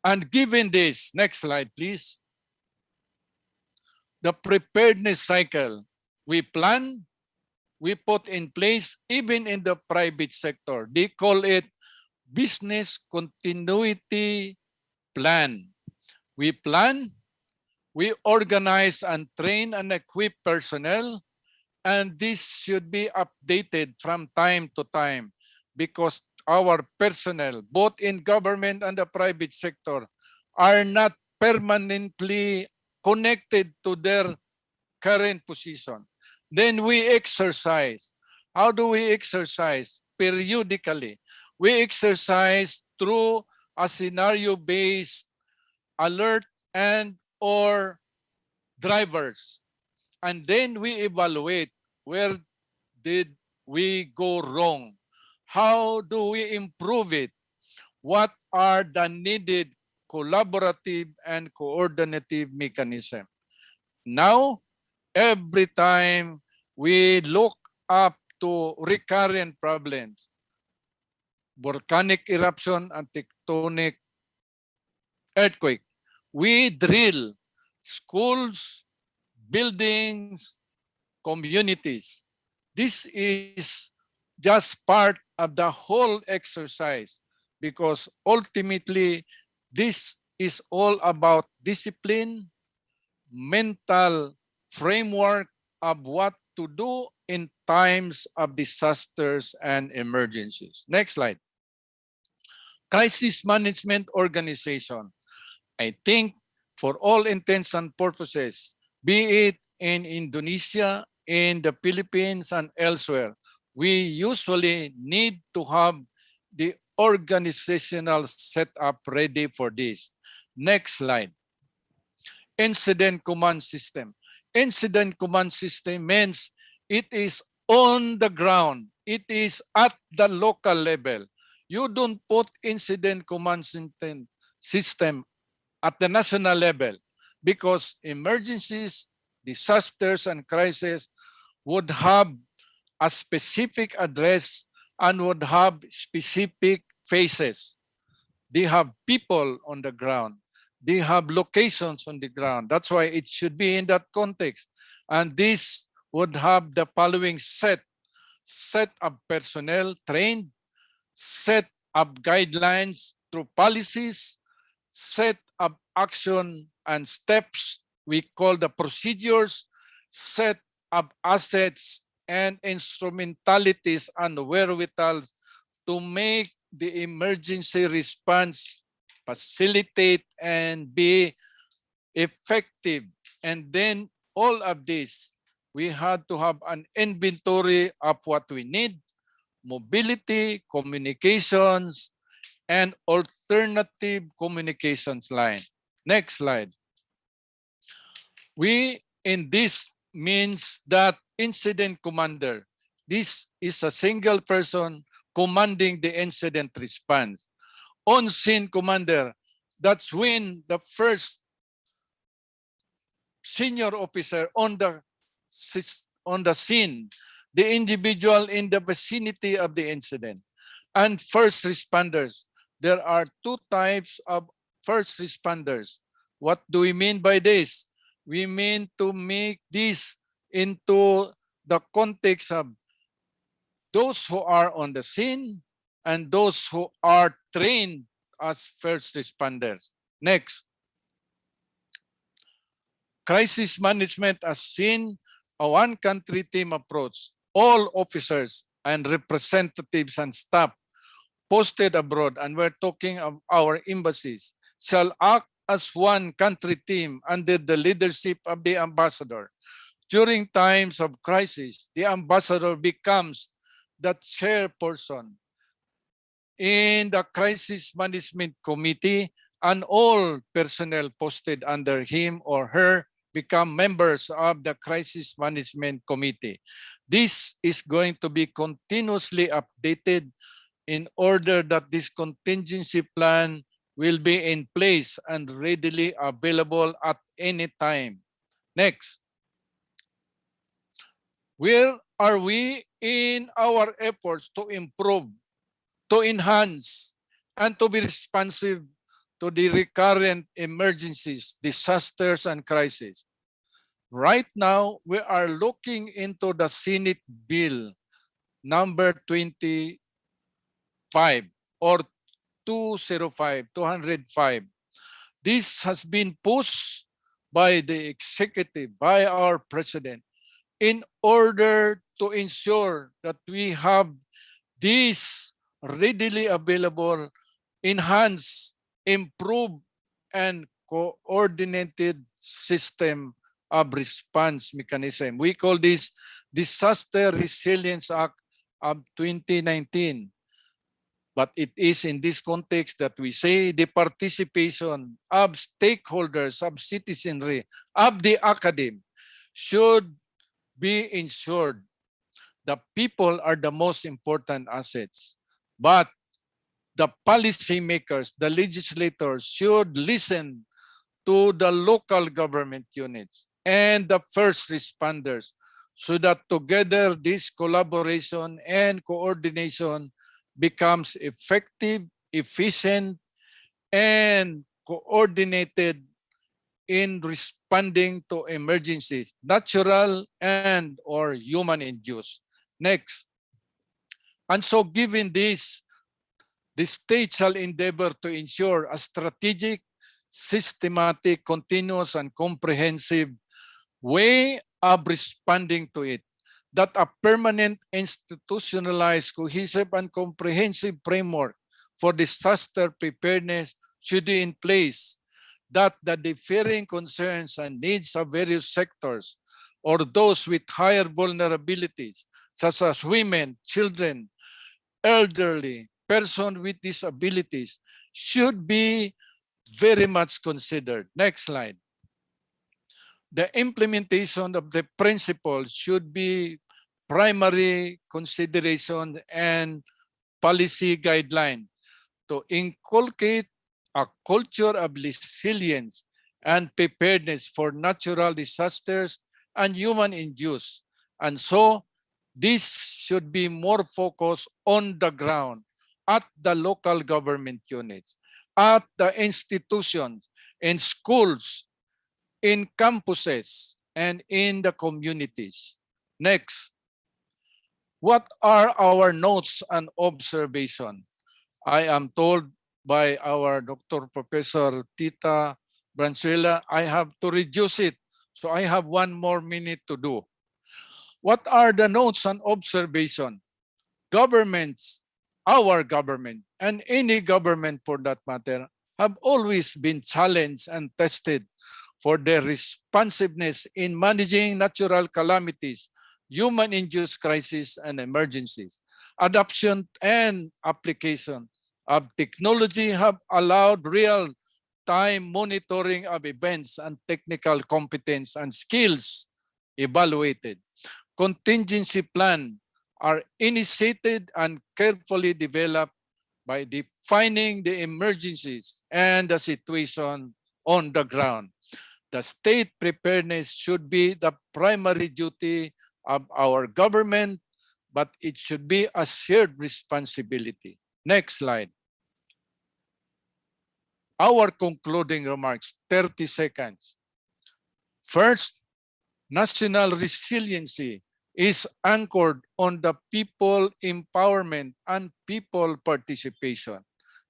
And given this, next slide, please. The preparedness cycle, we plan, we put in place, even in the private sector. They call it business continuity plan. We plan, we organize and train and equip personnel, and this should be updated from time to time because our personnel, both in government and the private sector, are not permanently connected to their current position. Then we exercise. How do we exercise? Periodically. We exercise through a scenario-based alert and or drivers. And then we evaluate where did we go wrong? How do we improve it? What are the needed collaborative and coordinative mechanism? Now, every time we look up to recurrent problems, volcanic eruption and tectonic earthquake, we drill schools, buildings, communities. This is just part of the whole exercise because ultimately this is all about discipline, mental framework of what to do in times of disasters and emergencies. Next slide. Crisis management organization. I think for all intents and purposes, be it in Indonesia, in the Philippines, and elsewhere, we usually need to have the organizational setup ready for this. Next slide. Incident command system. Incident command system means it is on the ground. It is at the local level. You don't put incident command system at the national level because emergencies, disasters, and crises would have a specific address and would have specific faces. They have people on the ground. They have locations on the ground. That's why it should be in that context. And this would have the following set of personnel trained, set of guidelines through policies, set of action and steps we call the procedures, set of assets and instrumentalities and wherewithals to make the emergency response facilitate and be effective. And then all of this, we had to have an inventory of what we need, mobility, communications, and alternative communications line. Next slide. We, in this means that incident commander. This is a single person commanding the incident response. On-scene commander, that's when the first senior officer on the scene, the individual in the vicinity of the incident. And first responders, there are two types of first responders. What do we mean by this? We mean to make this into the context of those who are on the scene and those who are trained as first responders. Next, crisis management as seen a one country team approach. All officers and representatives and staff posted abroad, and we're talking of our embassies, shall act as one country team under the leadership of the ambassador. During times of crisis, the ambassador becomes the chairperson in the crisis management committee, and all personnel posted under him or her become members of the crisis management committee. This is going to be continuously updated in order that this contingency plan will be in place and readily available at any time. Next. Where are we in our efforts to improve, to enhance, and to be responsive to the recurrent emergencies, disasters, and crises? Right now, we are looking into the Senate Bill number 25 or 205. This has been pushed by the executive, by our president, in order to ensure that we have this readily available, enhanced, improved, and coordinated system of response mechanism. We call this Disaster Resilience Act of 2019. But it is in this context that we say the participation of stakeholders, of citizenry, of the academy should be ensured. The people are the most important assets. But the policymakers, the legislators should listen to the local government units and the first responders so that together this collaboration and coordination becomes effective, efficient, and coordinated in responding to emergencies, natural and or human-induced. Next. And so given this, the state shall endeavor to ensure a strategic, systematic, continuous, and comprehensive way of responding to it, that a permanent, institutionalized, cohesive, and comprehensive framework for disaster preparedness should be in place, that the differing concerns and needs of various sectors or those with higher vulnerabilities, such as women, children, elderly, persons with disabilities, should be very much considered. Next slide. The implementation of the principles should be primary consideration and policy guideline to inculcate a culture of resilience and preparedness for natural disasters and human-induced. And so this should be more focused on the ground, at the local government units, at the institutions, in schools, in campuses, and in the communities. Next, what are our notes and observation? I am told by our Dr. Professor Tita Branzuela, I have to reduce it. So I have 1 more minute to do. What are the notes and observation? Governments, our government, and any government for that matter, have always been challenged and tested for their responsiveness in managing natural calamities, human-induced crises, and emergencies. Adoption and application of technology have allowed real-time monitoring of events and technical competence and skills evaluated. contingency plan are initiated and carefully developed by defining the emergencies and the situation on the ground. The state preparedness should be the primary duty of our government, but it should be a shared responsibility. Next slide. Our concluding remarks, 30 seconds. First, national resiliency is anchored on the people empowerment and people participation.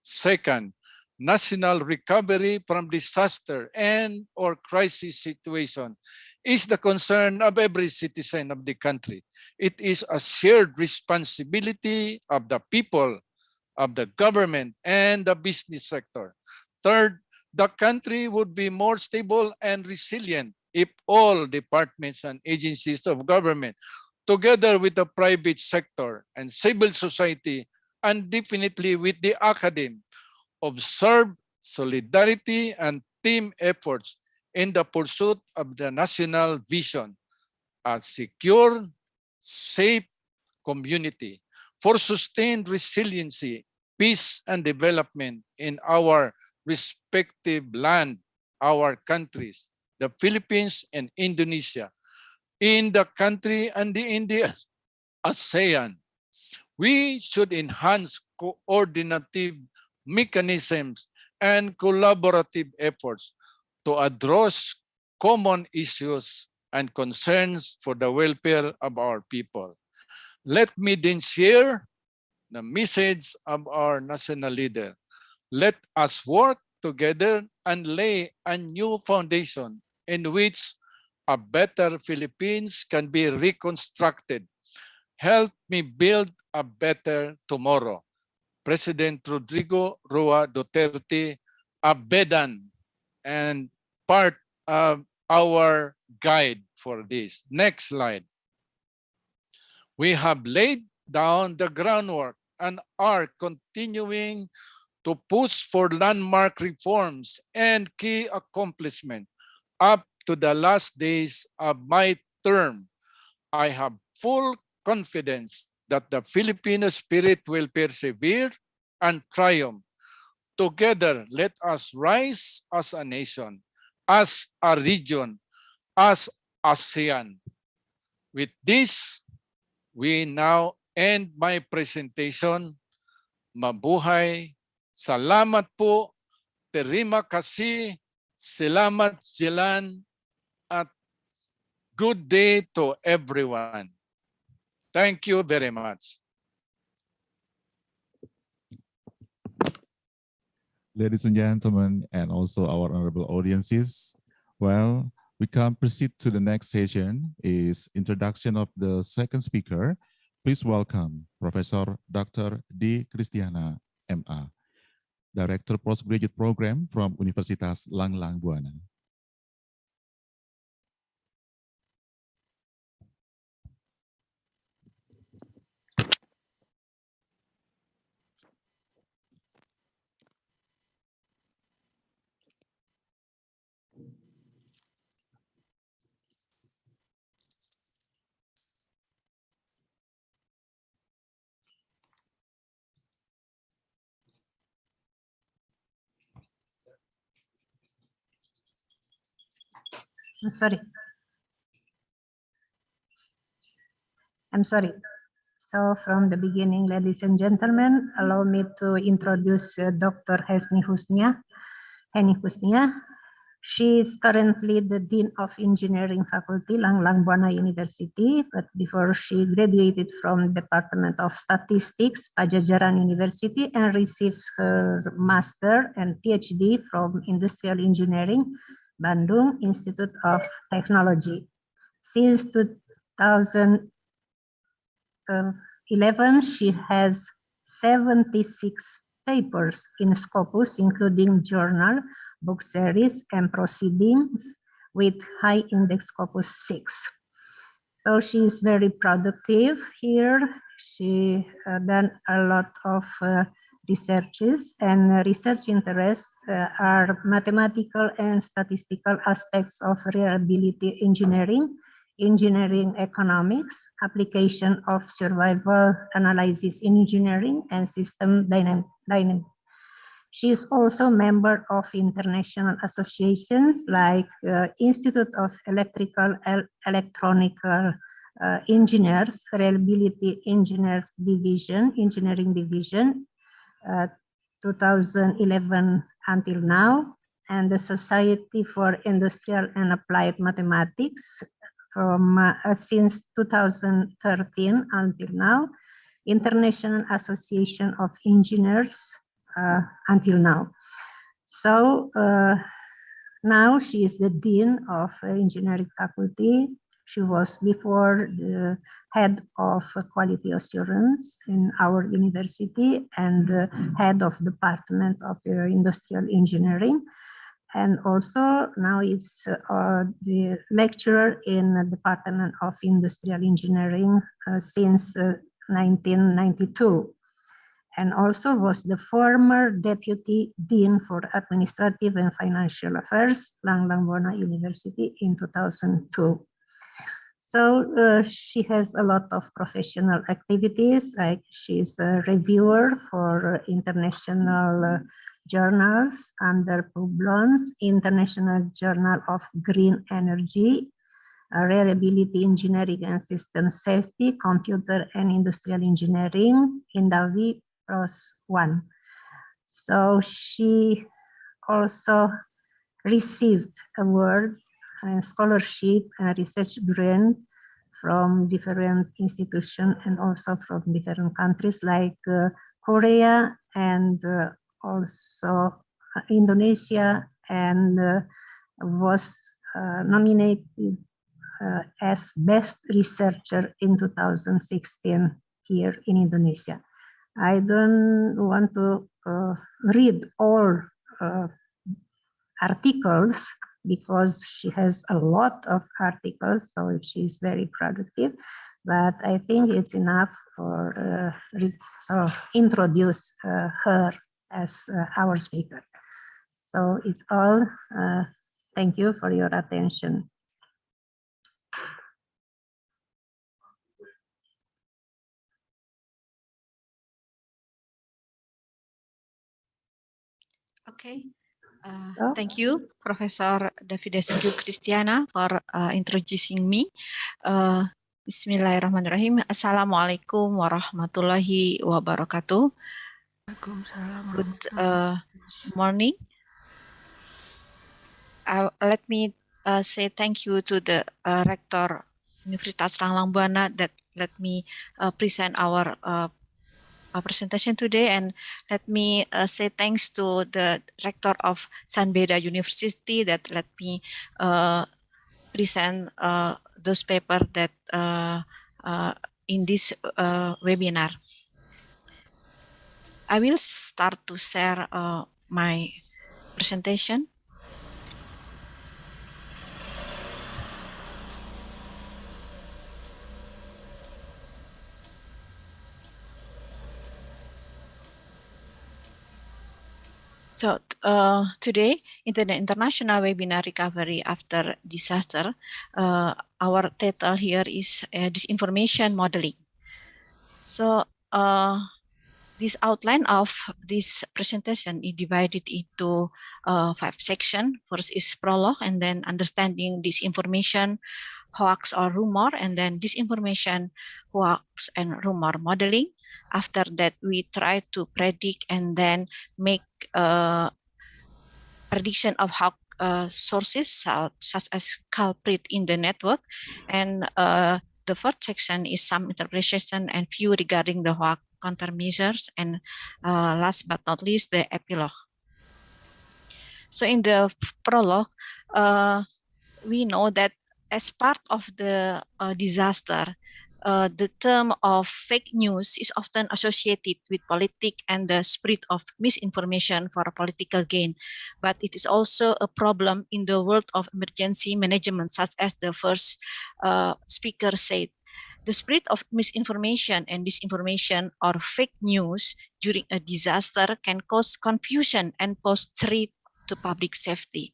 Second, national recovery from disaster and or crisis situation is the concern of every citizen of the country. It is a shared responsibility of the people, of the government, and the business sector. Third, the country would be more stable and resilient if all departments and agencies of government, together with the private sector and civil society, and definitely with the academy, observe solidarity and team efforts in the pursuit of the national vision, a secure, safe community for sustained resiliency, peace, and development in our respective land, our countries, the Philippines and Indonesia, in the country and in the ASEAN. We should enhance coordinative mechanisms and collaborative efforts to address common issues and concerns for the welfare of our people. Let me then share the message of our national leader. Let us work together and lay a new foundation in which a better Philippines can be reconstructed. Help me build a better tomorrow. President Rodrigo Roa Duterte, Abedan, and part of our guide for this. Next slide. We have laid down the groundwork and are continuing to push for landmark reforms and key accomplishments up to the last days of my term. I have full confidence that the Filipino spirit will persevere and triumph. Together, let us rise as a nation, as a region, as ASEAN. With this, we now end my presentation. Mabuhay. Salamat po. Terima kasih. Selamat jalan. At good day to everyone. Thank you very much. Ladies and gentlemen, and also our honorable audiences, well, we can proceed to the next session is introduction of the second speaker. Please welcome Professor Dr. D. Christiana, MA, Director Postgraduate Program from Universitas Langlang Buana. I'm sorry. So from the beginning, ladies and gentlemen, allow me to introduce Dr. Heni Husnia. She is currently the Dean of Engineering Faculty, Langlang Buana University, but before she graduated from Department of Statistics, Pajajaran University, and received her Master and PhD from Industrial Engineering, Bandung Institute of Technology. Since 2011, she has 76 papers in Scopus, including journal, book series, and proceedings with high index Scopus 6. So she is very productive here. She done a lot of researches, and research interests are mathematical and statistical aspects of reliability engineering, engineering economics, application of survival analysis in engineering, and system dynamics. She is also a member of international associations like Institute of Electrical Electronical Engineers, Reliability Engineers Division, Engineering Division, 2011 until now, and the Society for Industrial and Applied Mathematics from since 2013 until now, International Association of Engineers until now. So now she is the Dean of Engineering Faculty. She was before the head of quality assurance in our university and the head of Department of Industrial Engineering. And also now is the lecturer in the Department of Industrial Engineering since 1992. And also was the former Deputy Dean for Administrative and Financial Affairs, Langbona University in 2002. So she has a lot of professional activities, like she's a reviewer for international journals under Publon's International Journal of Green Energy, Reliability Engineering and System Safety, Computer and Industrial Engineering, Indawi Pros 1. So she also received award and scholarship and research grant from different institutions and also from different countries like Korea and also Indonesia, and was nominated as Best Researcher in 2016 here in Indonesia. I don't want to read all articles because she has a lot of articles, so she's very productive. But I think it's enough for so introduce her as our speaker. So it's all. Thank you for your attention. Okay. Thank you, Professor Davidescu Christiana, for introducing me. Bismillahirrahmanirrahim. Assalamualaikum warahmatullahi wabarakatuh. Good morning. Let me say thank you to the Rector Universitas Langbona that let me present our presentation today, and let me say thanks to the Rector of Sanbeda University that let me present those papers that in this webinar. I will start to share my presentation. So today, in the International Webinar Recovery After Disaster, our title here is Disinformation Modeling. So this outline of this presentation is divided into 5 sections. First is prologue, and then understanding disinformation, hoax or rumor, and then disinformation, hoax, and rumor modeling. After that, we try to predict and then make prediction of how sources such as culprit in the network. And the fourth section is some interpretation and view regarding the hoax countermeasures. And last but not least, the epilogue. So in the prologue, we know that as part of the disaster, the term of fake news is often associated with politics and the spread of misinformation for political gain. But it is also a problem in the world of emergency management, such as the first speaker said. The spread of misinformation and disinformation or fake news during a disaster can cause confusion and pose threat to public safety.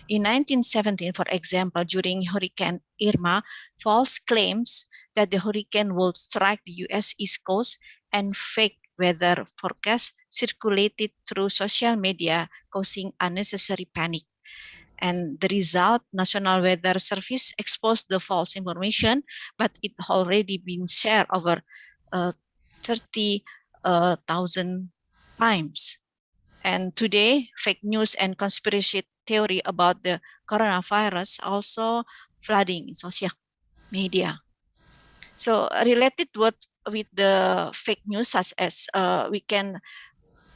In 1917, for example, during Hurricane Irma, false claims that the hurricane would strike the US East Coast and fake weather forecasts circulated through social media, causing unnecessary panic. And the result, National Weather Service exposed the false information, but it already been shared over 30,000 times. And today, fake news and conspiracy theory about the coronavirus also flooding in social media. So related with the fake news, such as we can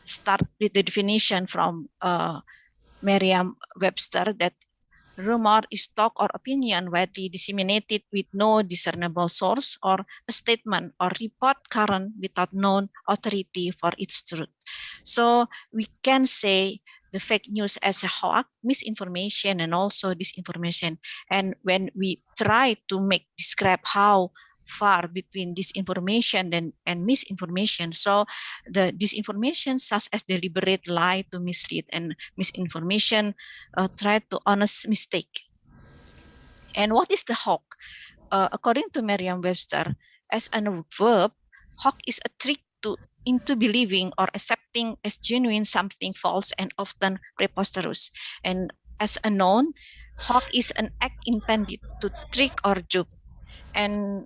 start with the definition from Merriam-Webster, that rumor is talk or opinion widely disseminated with no discernible source, or a statement or report current without known authority for its truth. So we can say the fake news as a hoax, misinformation, and also disinformation. And when we try to describe how far between disinformation and misinformation, so the disinformation such as deliberate lie to mislead, and misinformation try to honest mistake. And what is the hoax? According to Merriam-Webster, as a verb, hoax is a trick into believing or accepting as genuine something false and often preposterous. And as a noun, hoax is an act intended to trick or dupe. And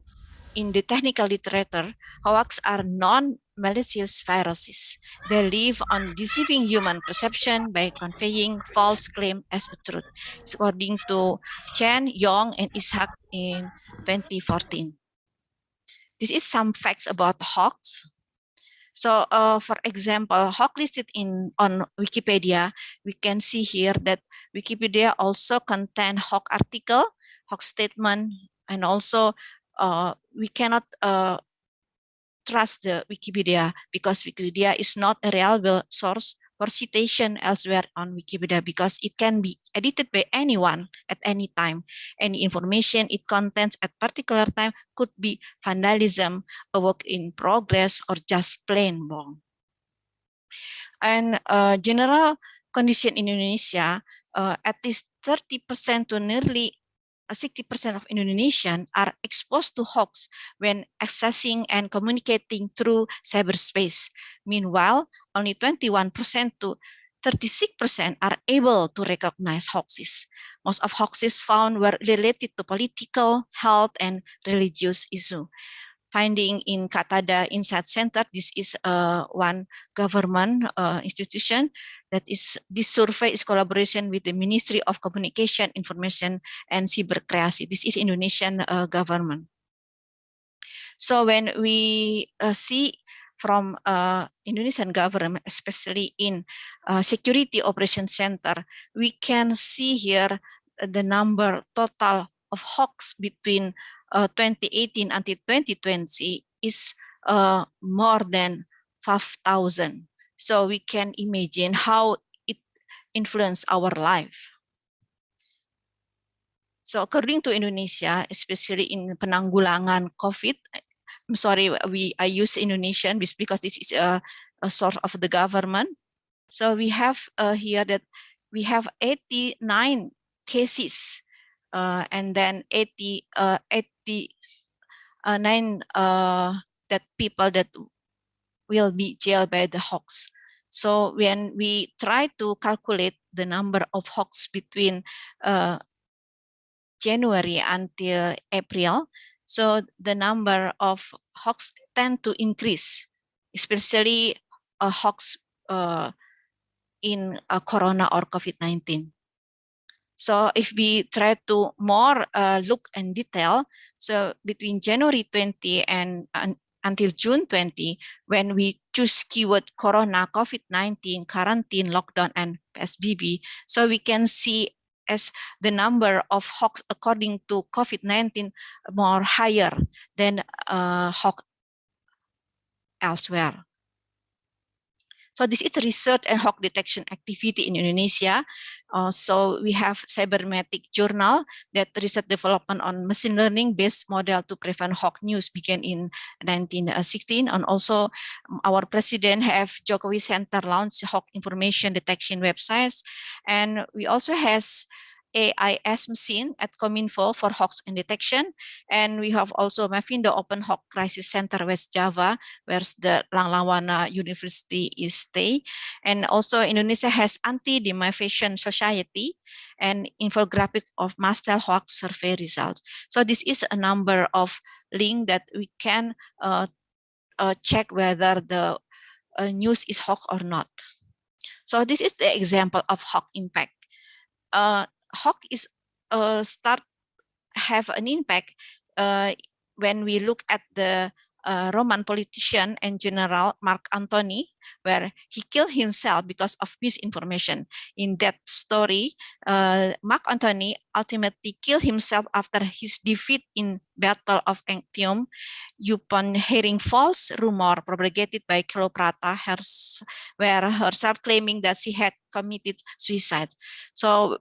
in the technical literature, hoax are non-malicious viruses. They live on deceiving human perception by conveying false claim as a truth, according to Chen, Yong, and Ishak in 2014. This is some facts about hoax. So, for example, hoax listed on Wikipedia, we can see here that Wikipedia also contain hoax article, hoax statement, and also we cannot trust the Wikipedia, because Wikipedia is not a reliable source for citation elsewhere on Wikipedia, because it can be edited by anyone at any time. Any information it contains at particular time could be vandalism, a work in progress, or just plain wrong. And general condition in Indonesia, at least 30% to nearly 60% of Indonesians are exposed to hoax when accessing and communicating through cyberspace. Meanwhile, only 21% to 36% are able to recognize hoaxes. Most of hoaxes found were related to political, health, and religious issues. Finding in Katada Insight Center, this is one government institution that is, this survey is collaboration with the Ministry of Communication, Information, and Cybercreasi. This is Indonesian government. So when we see from Indonesian government, especially in Security Operations Center, we can see here the number total of hoax between 2018 until 2020 is more than 5,000. So we can imagine how it influenced our life. So according to Indonesia, especially in penanggulangan COVID, I'm sorry, I use Indonesian because this is a source of the government. So we have here that we have 89 cases, and then 89 that people that will be jailed by the hoax. So when we try to calculate the number of hoax between January until April, so the number of hoax tend to increase, especially a hoax in Corona or COVID-19. So if we try to more look in detail, so between January 20 and until June 20, when we choose keyword Corona, COVID-19, quarantine, lockdown, and PSBB, so we can see as the number of hoax according to COVID-19 more higher than hoax elsewhere. So this is research and Hoax detection activity in Indonesia. So we have Cybernetic Journal that research development on machine learning based model to prevent Hoax news began in 1916. And also our president have Jokowi Center launch Hoax information detection websites. And we also has AIS machine at Kominfo for Hoax and detection. And we have also Mavindo Open Hoax Crisis Center West Java, where the Langlawana University is stay. And also Indonesia has Anti-Defamation Society and infographic of master hoax survey results. So this is a number of links that we can check whether the news is hoax or not. So this is the example of hoax impact. Hoax is have an impact when we look at the Roman politician and general Mark Antony, where he killed himself because of misinformation. In that story, Mark Antony ultimately killed himself after his defeat in Battle of Actium upon hearing false rumor propagated by Cleopatra, where herself claiming that she had committed suicide. So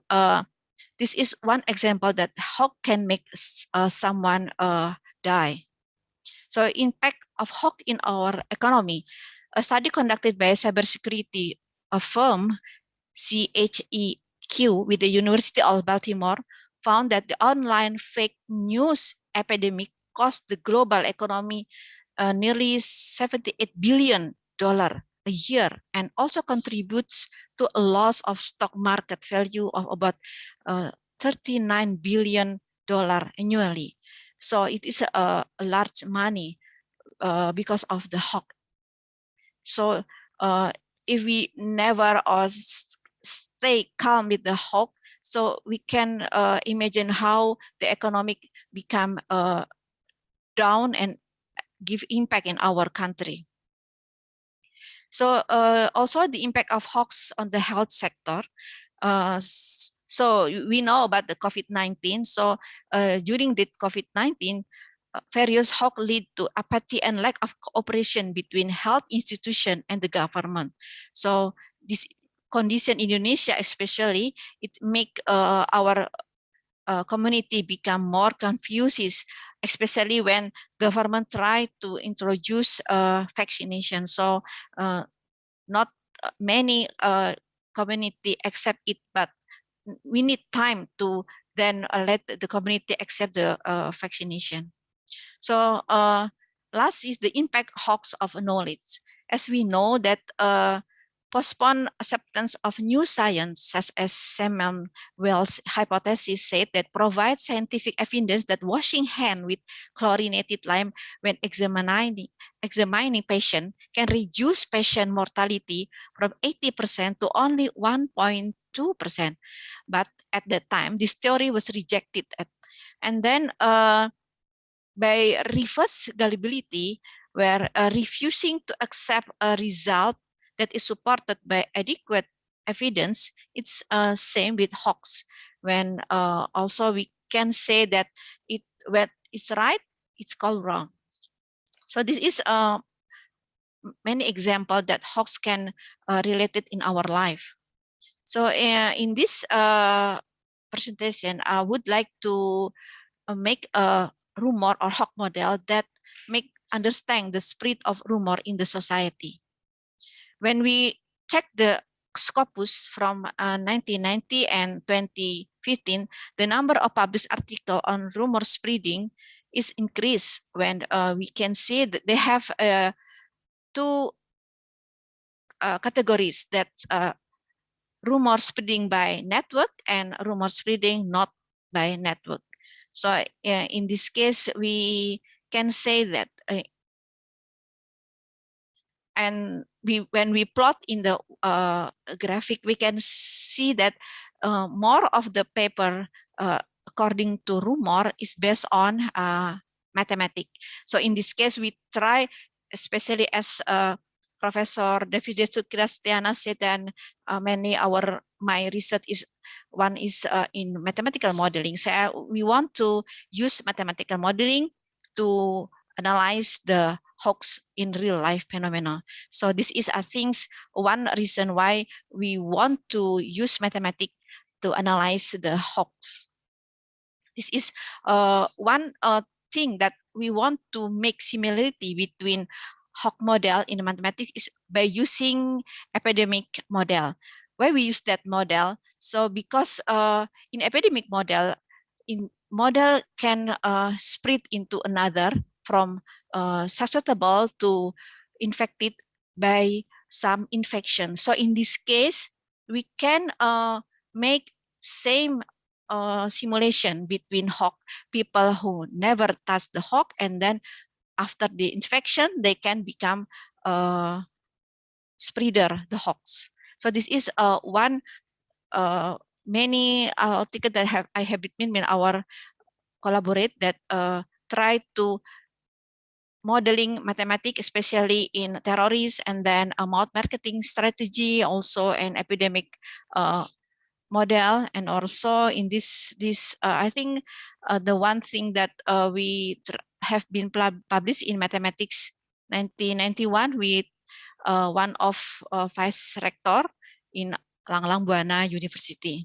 this is one example that hoax can make someone die. So impact of hoax in our economy. A study conducted by a cybersecurity firm, CHEQ, with the University of Baltimore, found that the online fake news epidemic cost the global economy nearly $78 billion a year, and also contributes to a loss of stock market value of about $39 billion annually. So it is a large money because of the hoax. So if we never stay calm with the hoax, so we can imagine how the economic become down and give impact in our country. So also the impact of hoax on the health sector. So we know about the COVID-19. So during the COVID-19, various hoax lead to apathy and lack of cooperation between health institution and the government. So this condition in Indonesia especially, it make our community become more confused, especially when government try to introduce vaccination. So not many community accept it, but we need time to then let the community accept the vaccination. So last is the impact hoax of knowledge. As we know that postponed acceptance of new science, such as Samuel Wells' hypothesis said that provides scientific evidence that washing hands with chlorinated lime when examining patient can reduce patient mortality from 80% to only 1.2%. But at that time, this theory was rejected. And then by reverse gullibility, where refusing to accept a result that is supported by adequate evidence, it's same with hoax. When also we can say that when it's right, it's called wrong. So this is many examples that hoax can relate it in our life. So in this presentation, I would like to make a rumor or hoax model that make understand the spread of rumor in the society. When we check the Scopus from 1990 and 2015, the number of published articles on rumor spreading is increased when we can see that they have two categories, that rumor spreading by network and rumor spreading not by network. So in this case, we can say that and when we plot in the graphic, we can see that more of the paper according to rumor is based on mathematics. So in this case, we try, especially as Professor David Christiana said, and my research is one is in mathematical modeling. So we want to use mathematical modeling to analyze the hoax in real life phenomena. So this is, I think, one reason why we want to use mathematics to analyze the hoax. This is one thing that we want to make similarity between Hoax model in mathematics is by using epidemic model. Why we use that model? So because in epidemic model, model can spread into another from susceptible to infected by some infection. So in this case, we can make same simulation between hawk people who never touch the hawk, and then after the infection they can become spreader the hawks. So this is one many article that I have between our collaborate that try to modeling mathematics, especially in terrorists, and then a mouth marketing strategy, also an epidemic model, and also in this I think the one thing that we have been published in mathematics 1991 with one of vice rector in Lang Buana University.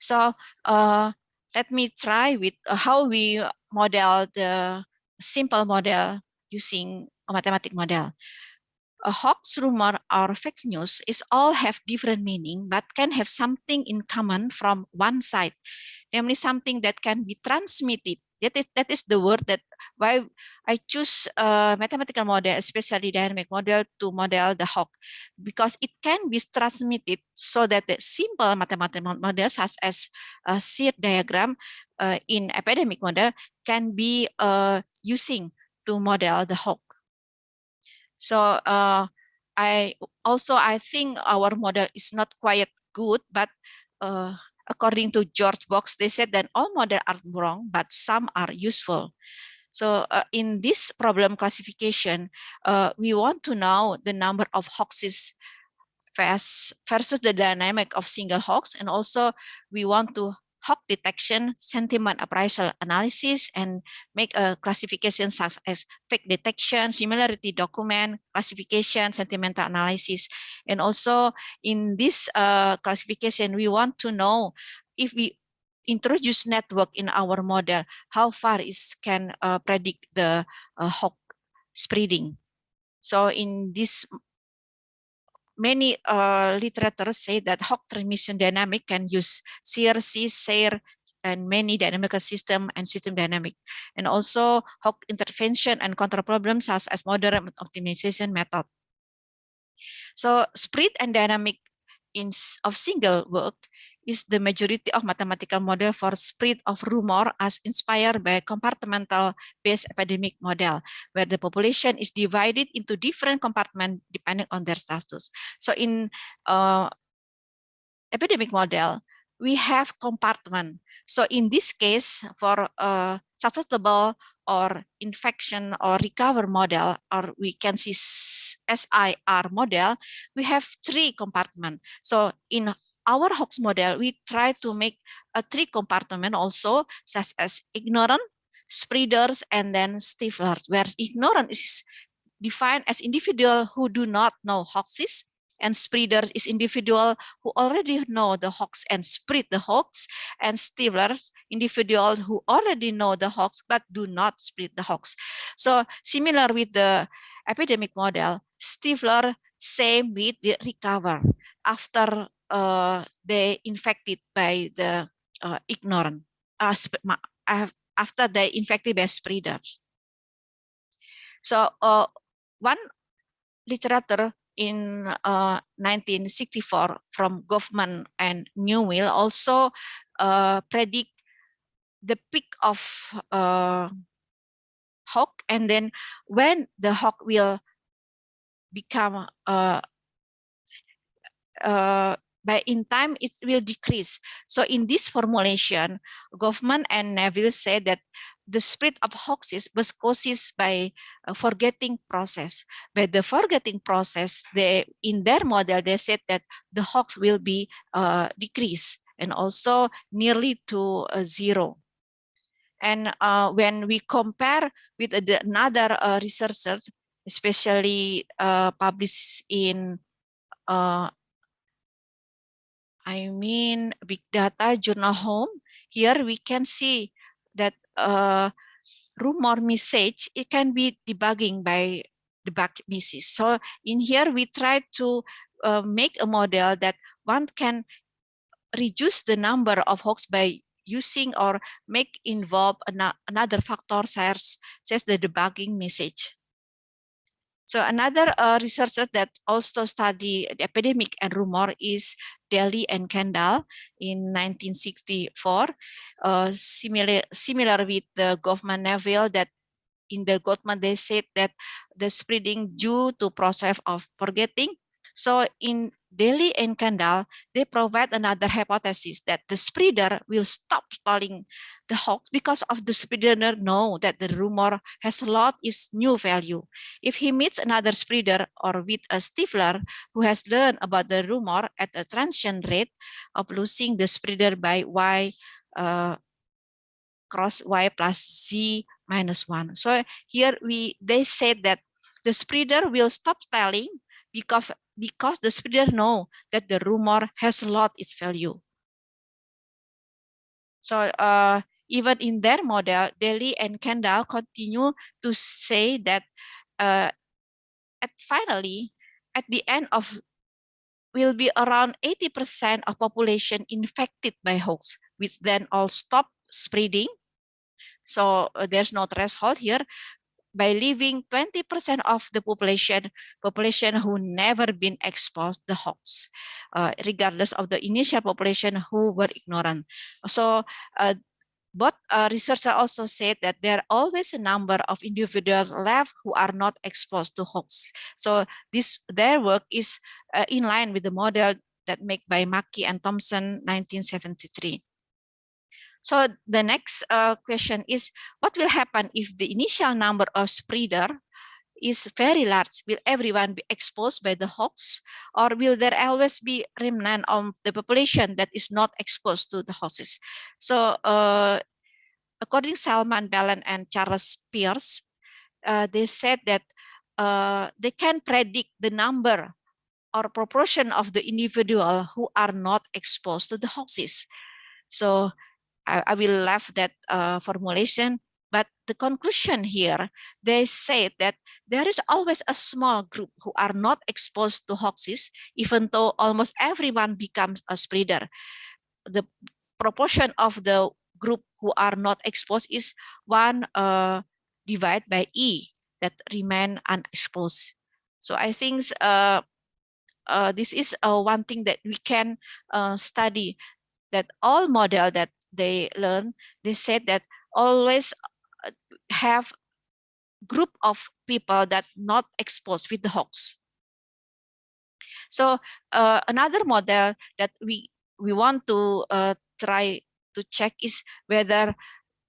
So let me try with how we model the simple model using a mathematical model. A hoax, rumor, or fake news is all have different meaning, but can have something in common from one side, namely something that can be transmitted. That is the word that why I choose a mathematical model, especially dynamic model, to model the hoax, because it can be transmitted so that the simple mathematical model, such as a shear diagram in epidemic model, can be using to model the hoax. So I think our model is not quite good, but according to George Box, they said that all models are wrong, but some are useful. So in this problem classification, we want to know the number of hoaxes versus the dynamic of single hoax, and also we want to hoax detection, sentiment appraisal analysis, and make a classification such as fake detection, similarity document, classification, sentimental analysis. And also in this classification, we want to know if we introduce network in our model, how far it can predict the hoax spreading. So in this, many literatures say that hoax transmission dynamic can use shear, share, and many dynamical system and system dynamic. And also hoax intervention and control problems such as modern optimization method. So spread and dynamic of single work is the majority of mathematical model for spread of rumor as inspired by compartmental-based epidemic model, where the population is divided into different compartments depending on their status. So in epidemic model, we have compartment. So in this case, for susceptible or infection or recover model, or we can see SIR model, we have 3 compartments. So in our hoax model, we try to make a 3 compartment also, such as ignorant, spreaders, and then stiflers, where ignorant is defined as individual who do not know hoaxes, and spreaders is individual who already know the hoax and spread the hoax, and stiflers individuals who already know the hoax but do not spread the hoax. So similar with the epidemic model, stifler same with the recover after they infected by the ignorant, after they infected by spreaders. So one literature in 1964 from Goffman and Newell also predict the peak of hawk, and then when the hawk will become by in time it will decrease. So in this formulation, Goffman and Neville said that the spread of hoaxes was caused by a forgetting process. By the forgetting process, in their model, they said that the hoax will be decreased and also nearly to 0. And when we compare with another researchers, especially published in Big Data Journal Home, here we can see that rumor message, it can be debugging by debug message. So in here, we try to make a model that one can reduce the number of hoax by using or make involve another factor says the debugging message. So another researcher that also study the epidemic and rumor is Daly and Kendall in 1964. Similar with the Goffman Neville, that in the Gottman they said that the spreading due to process of forgetting. So in Daly and Kendall, they provide another hypothesis that the spreader will stop stalling the hoax because of the spreader know that the rumor has lost its new value. If he meets another spreader or with a stifler who has learned about the rumor at a transition rate of losing the spreader by y cross y plus z minus 1. So here they said that the spreader will stop telling because the spreader know that the rumor has lost its value. So even in their model, Daly and Kendall continue to say that finally, at the end of will be around 80% of population infected by hoax, which then all stop spreading. So there's no threshold here. By leaving 20% of the population who never been exposed to hoax, regardless of the initial population who were ignorant. So both researchers also said that there are always a number of individuals left who are not exposed to hoax. So their work is in line with the model that made by Mackey and Thompson 1973. So the next question is, what will happen if the initial number of spreader is very large? Will everyone be exposed by the hoax, or will there always be remnant of the population that is not exposed to the hoaxes? So according to Salman Belen and Charles Pierce, they said that they can predict the number or proportion of the individual who are not exposed to the hoaxes. So I will leave that formulation, but the conclusion here, they say that there is always a small group who are not exposed to hoaxes, even though almost everyone becomes a spreader. The proportion of the group who are not exposed is 1 divided by E that remain unexposed. So I think this is one thing that we can study, that all model that they learn, they said that always have group of people that not exposed with the hoax. So another model that we want to try to check is whether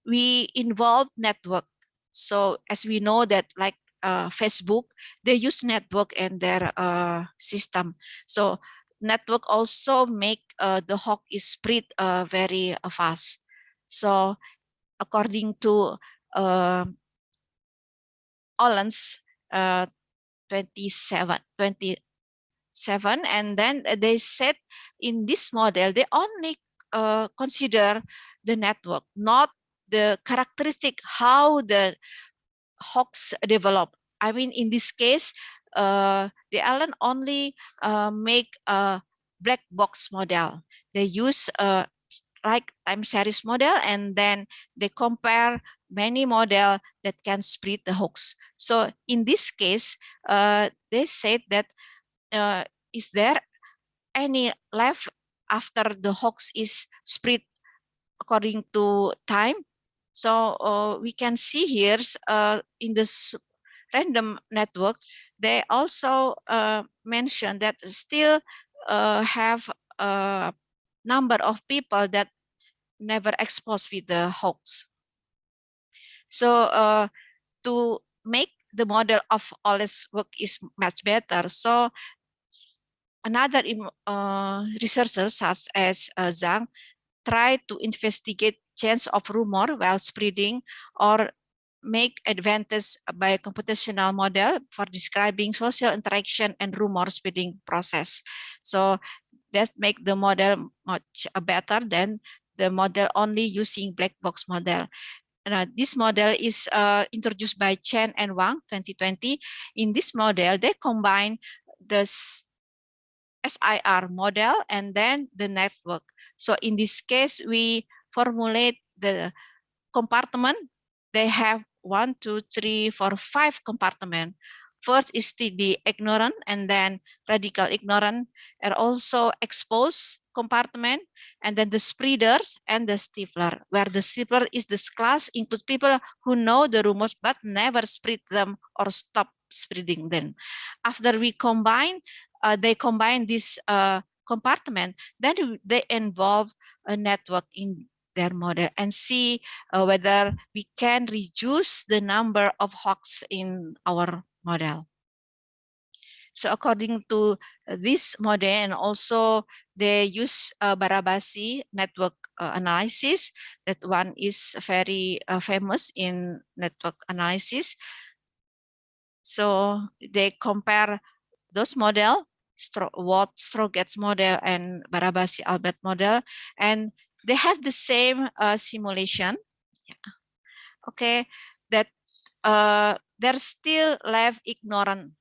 we involve network. So as we know that like Facebook, they use network in their system. So network also make the hoax is spread very fast. So according to Ollens 27, and then they said in this model, they only consider the network, not the characteristic how the hoax develop. I mean, in this case, the Allen only make a black box model. They use like time series model, and then they compare many model that can spread the hoax. So in this case, they said that is there any left after the hoax is spread according to time? So we can see here in this random network, they also mention that still have a number of people that never exposed with the hoax. So to make the model of Ollens work is much better. So another researchers such as Zhang, try to investigate chains of rumor while spreading, or make advantage by computational model for describing social interaction and rumor spreading process. So that make the model much better than the model only using black box model. This model is introduced by Chen and Wang 2020. In this model, they combine the SIR model and then the network. So in this case, we formulate the compartment. They have 1, 2, 3, 4, 5 compartment. First is the ignorant, and then radical ignorant, and also exposed compartment, and then the spreaders and the stifler, where the stifler is this class includes people who know the rumors but never spread them or stop spreading them. After we combine, they combine this compartment, then they involve a network in their model and see whether we can reduce the number of hoax in our model. So according to this model, and also they use Barabasi network analysis. That one is very famous in network analysis. So they compare those model, Strogat's model and Barabasi Albert model, and they have the same simulation. Yeah. Okay, that they're still left ignorant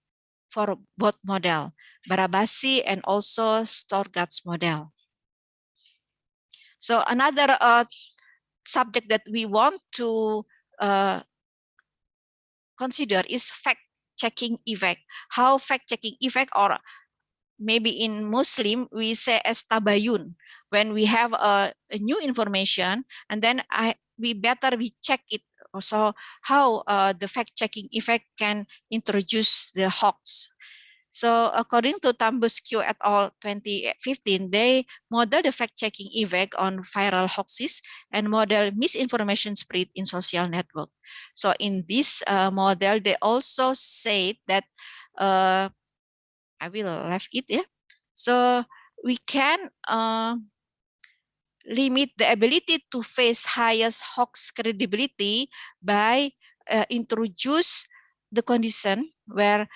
for both model, Barabasi and also Strogat's model. So another subject that we want to consider is fact-checking effect. How fact-checking effect, or maybe in Muslim we say as tabayun, when we have a new information and then we check it. So how the fact-checking effect can introduce the hoax. So according to Tambuscio et al. 2015, they model the fact-checking effect on viral hoaxes and model misinformation spread in social network. So in this model, they also say that I will left it. Yeah. So we can limit the ability to face highest hoax credibility by introduce the condition where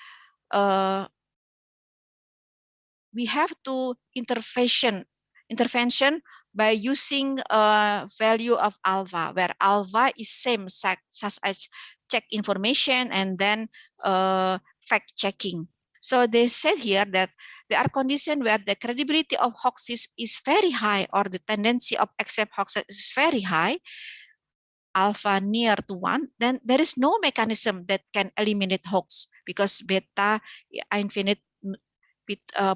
we have to intervention by using a value of alpha, where alpha is same such as check information and then fact checking. So they said here that there are conditions where the credibility of hoaxes is very high, or the tendency of accept hoaxes is very high, alpha near to 1, then there is no mechanism that can eliminate hoax because beta infinite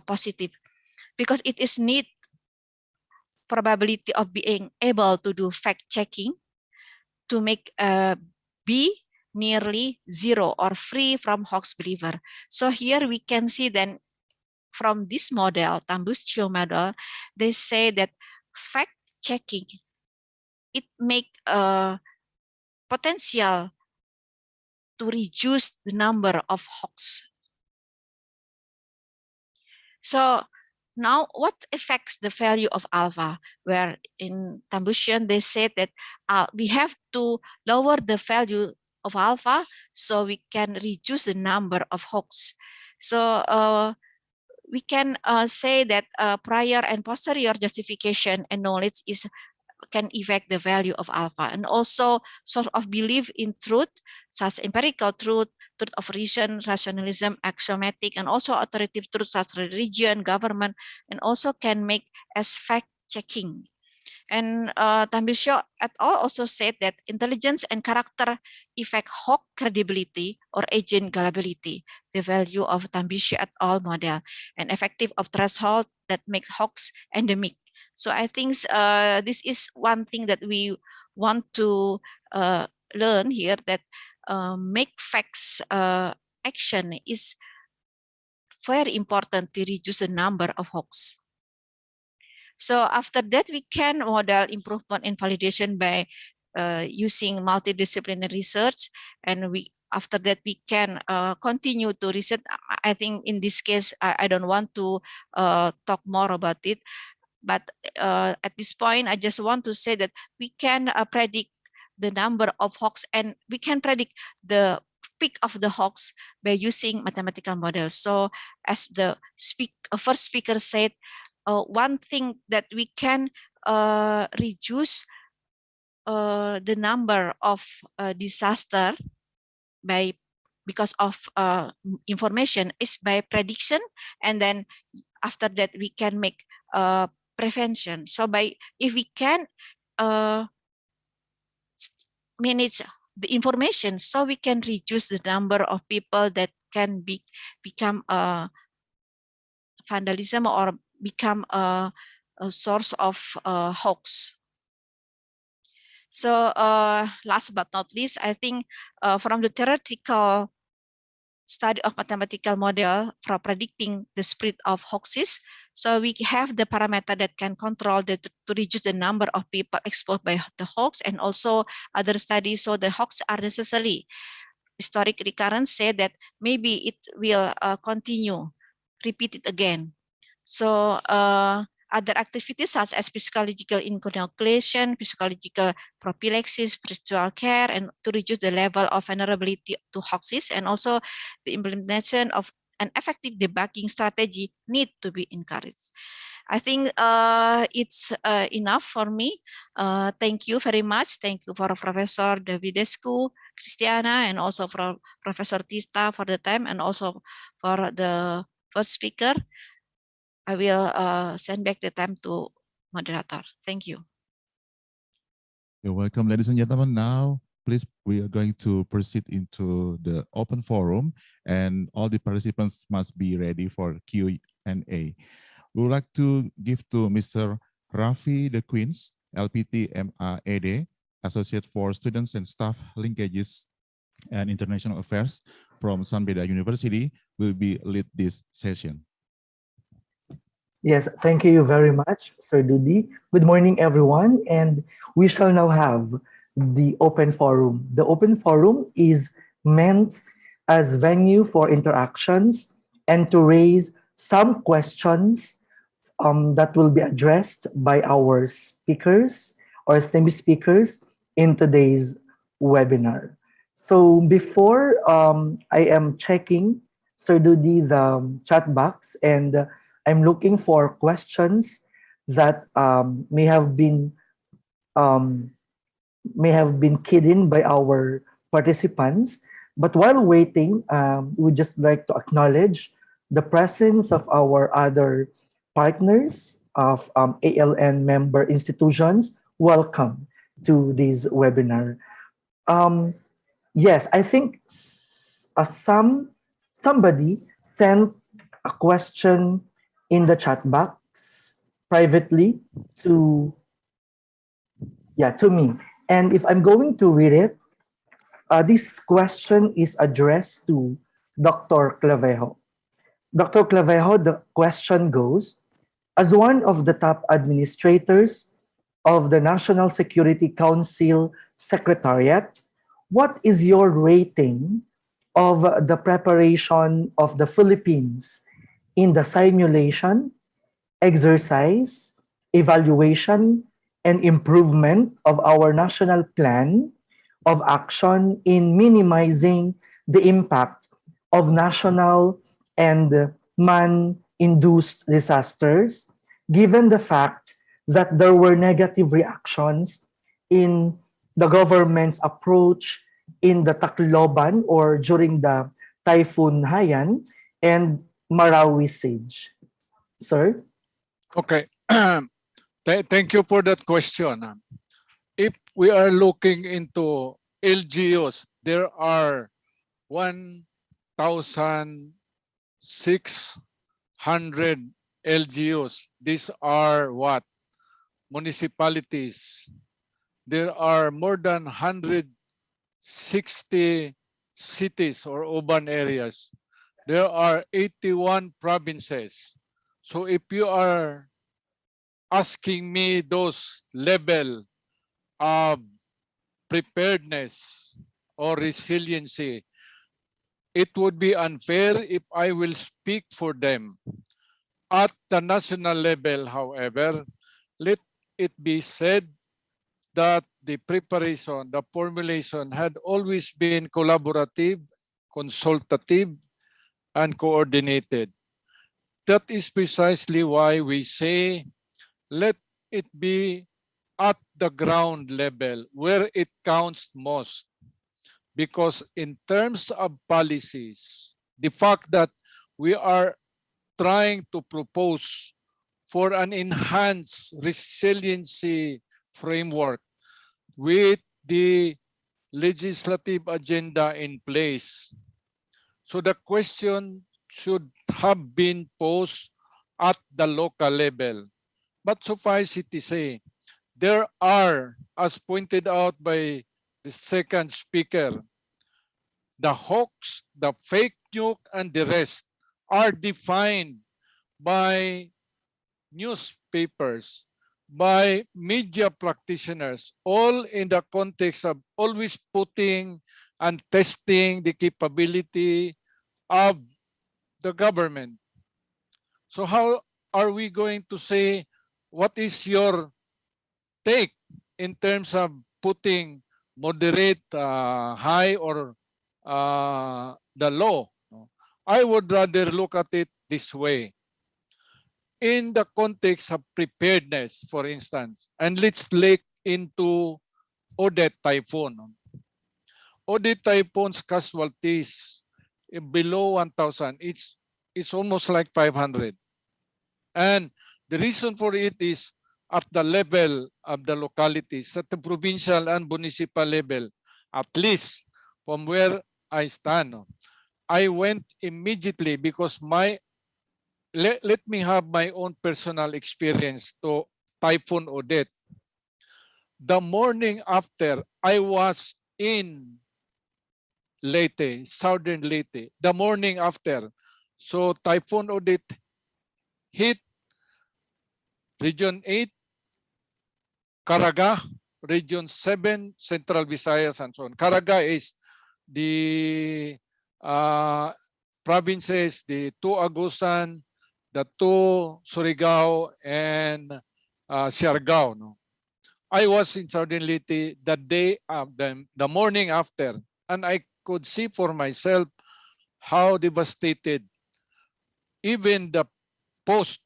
positive, because it is need probability of being able to do fact checking to make B nearly 0 or free from hoax believer. So here we can see then from this model, Tambuscio model, they say that fact checking, it make potential to reduce the number of hoax. So now what affects the value of alpha? Where in Tambuscian, they said that we have to lower the value of alpha so we can reduce the number of hoax. So we can say that prior and posterior justification and knowledge can affect the value of alpha, and also sort of belief in truth, such empirical truth, truth of reason, rationalism, axiomatic, and also authoritative truth such religion, government, and also can make as fact checking. And Tambuscio et al. Also said that intelligence and character affect hoax credibility or agent gullibility, the value of Tambuscio et al. Model, and effective of threshold that makes hoax endemic. So I think this is one thing that we want to learn here, that make facts action is very important to reduce the number of hoax. So after that, we can model improvement in validation by using multidisciplinary research, and after that we can continue to research. I think in this case, I don't want to talk more about it. But at this point, I just want to say that we can predict the number of hoax, and we can predict the peak of the hoax by using mathematical models. So as the first speaker said, one thing that we can reduce the number of disaster because of information is by prediction, and then after that we can make prevention. So if we can manage the information, so we can reduce the number of people that can become vandalism or become a source of hoax. So last but not least, I think from the theoretical study of mathematical model for predicting the spread of hoaxes, so we have the parameter that can control to reduce the number of people exposed by the hoax, and also other studies. So the hoax are necessarily historic recurrence, say that maybe it will continue, repeat it again. So other activities such as psychological inoculation, psychological prophylaxis, spiritual care, and to reduce the level of vulnerability to hoaxes, and also the implementation of an effective debugging strategy need to be encouraged. I think it's enough for me. Thank you very much. Thank you for Professor Davidescu, Christiana, and also for Professor Tista for the time, and also for the first speaker. I will send back the time to moderator. Thank you. You're welcome, ladies and gentlemen. Now, please, we are going to proceed into the open forum, and all the participants must be ready for Q&A. We would like to give to Mr. Rafi De Queens, LPT MAED, Associate for Students and Staff Linkages and International Affairs from Sanbeda University, will be lead this session. Yes, thank you very much, Sir Dudi. Good morning, everyone, and we shall now have the open forum. The open forum is meant as venue for interactions and to raise some questions that will be addressed by our speakers or esteemed speakers in today's webinar. So before I am checking, Sir Dudi, the chat box, and I'm looking for questions that may have been keyed in by our participants. But while waiting, we would just like to acknowledge the presence of our other partners of ALN member institutions. Welcome to this webinar. Yes, I think somebody sent a question in the chat box privately to me. And if I'm going to read it, this question is addressed to Dr. Clavejo. Dr. Clavejo, the question goes, as one of the top administrators of the National Security Council Secretariat, what is your rating of the preparation of the Philippines in the simulation, exercise, evaluation, and improvement of our national plan of action in minimizing the impact of national and man-induced disasters, given the fact that there were negative reactions in the government's approach in the Tacloban or during the Typhoon Haiyan and Marawi siege. Sir? Okay. Thank you for that question. If we are looking into LGUs, there are 1,600 LGUs. These are what? Municipalities. There are more than 160 cities or urban areas. There are 81 provinces. So if you are asking me those level of preparedness or resiliency, it would be unfair if I will speak for them. At the national level, however, let it be said that the preparation, the formulation had always been collaborative, consultative, and coordinated. That is precisely why we say, let it be at the ground level where it counts most. Because in terms of policies, the fact that we are trying to propose for an enhanced resiliency framework with the legislative agenda in place. So the question should have been posed at the local level. But suffice it to say, there are, as pointed out by the second speaker, the hoax, the fake news, and the rest are defined by newspapers, by media practitioners, all in the context of always putting and testing the capability of the government. So how are we going to say, what is your take in terms of putting moderate, high, or the low? I would rather look at it this way. In the context of preparedness, for instance, and let's look into Odette typhoon. Odette typhoon's casualties below 1,000, it's almost like 500. And the reason for it is at the level of the localities, at the provincial and municipal level, at least from where I stand. I went immediately because let me have my own personal experience to Typhoon Odette. The morning after, I was in Leyte, southern Leyte, the morning after. So Typhoon Odette hit Region 8, Caraga, Region 7, Central Visayas, and so on. Caraga is the provinces, the two Agusan, the two Surigao, and Siargao. No? I was in Southern Leyte the day of the morning after, and I could see for myself how devastated even the post,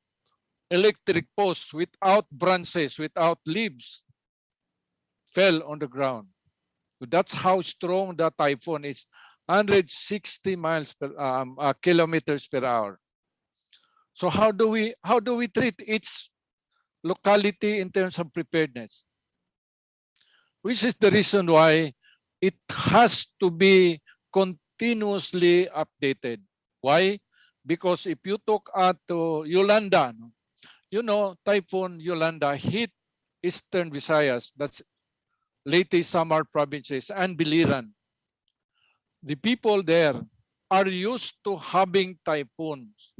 electric posts without branches, without leaves, fell on the ground. So that's how strong the typhoon is. 160 kilometers per hour. So how do we treat its locality in terms of preparedness? Which is the reason why it has to be continuously updated. Why? Because if you look at Yolanda, you know, Typhoon Yolanda hit Eastern Visayas, that's Leyte, Samar provinces, and Biliran. The people there are used to having typhoons.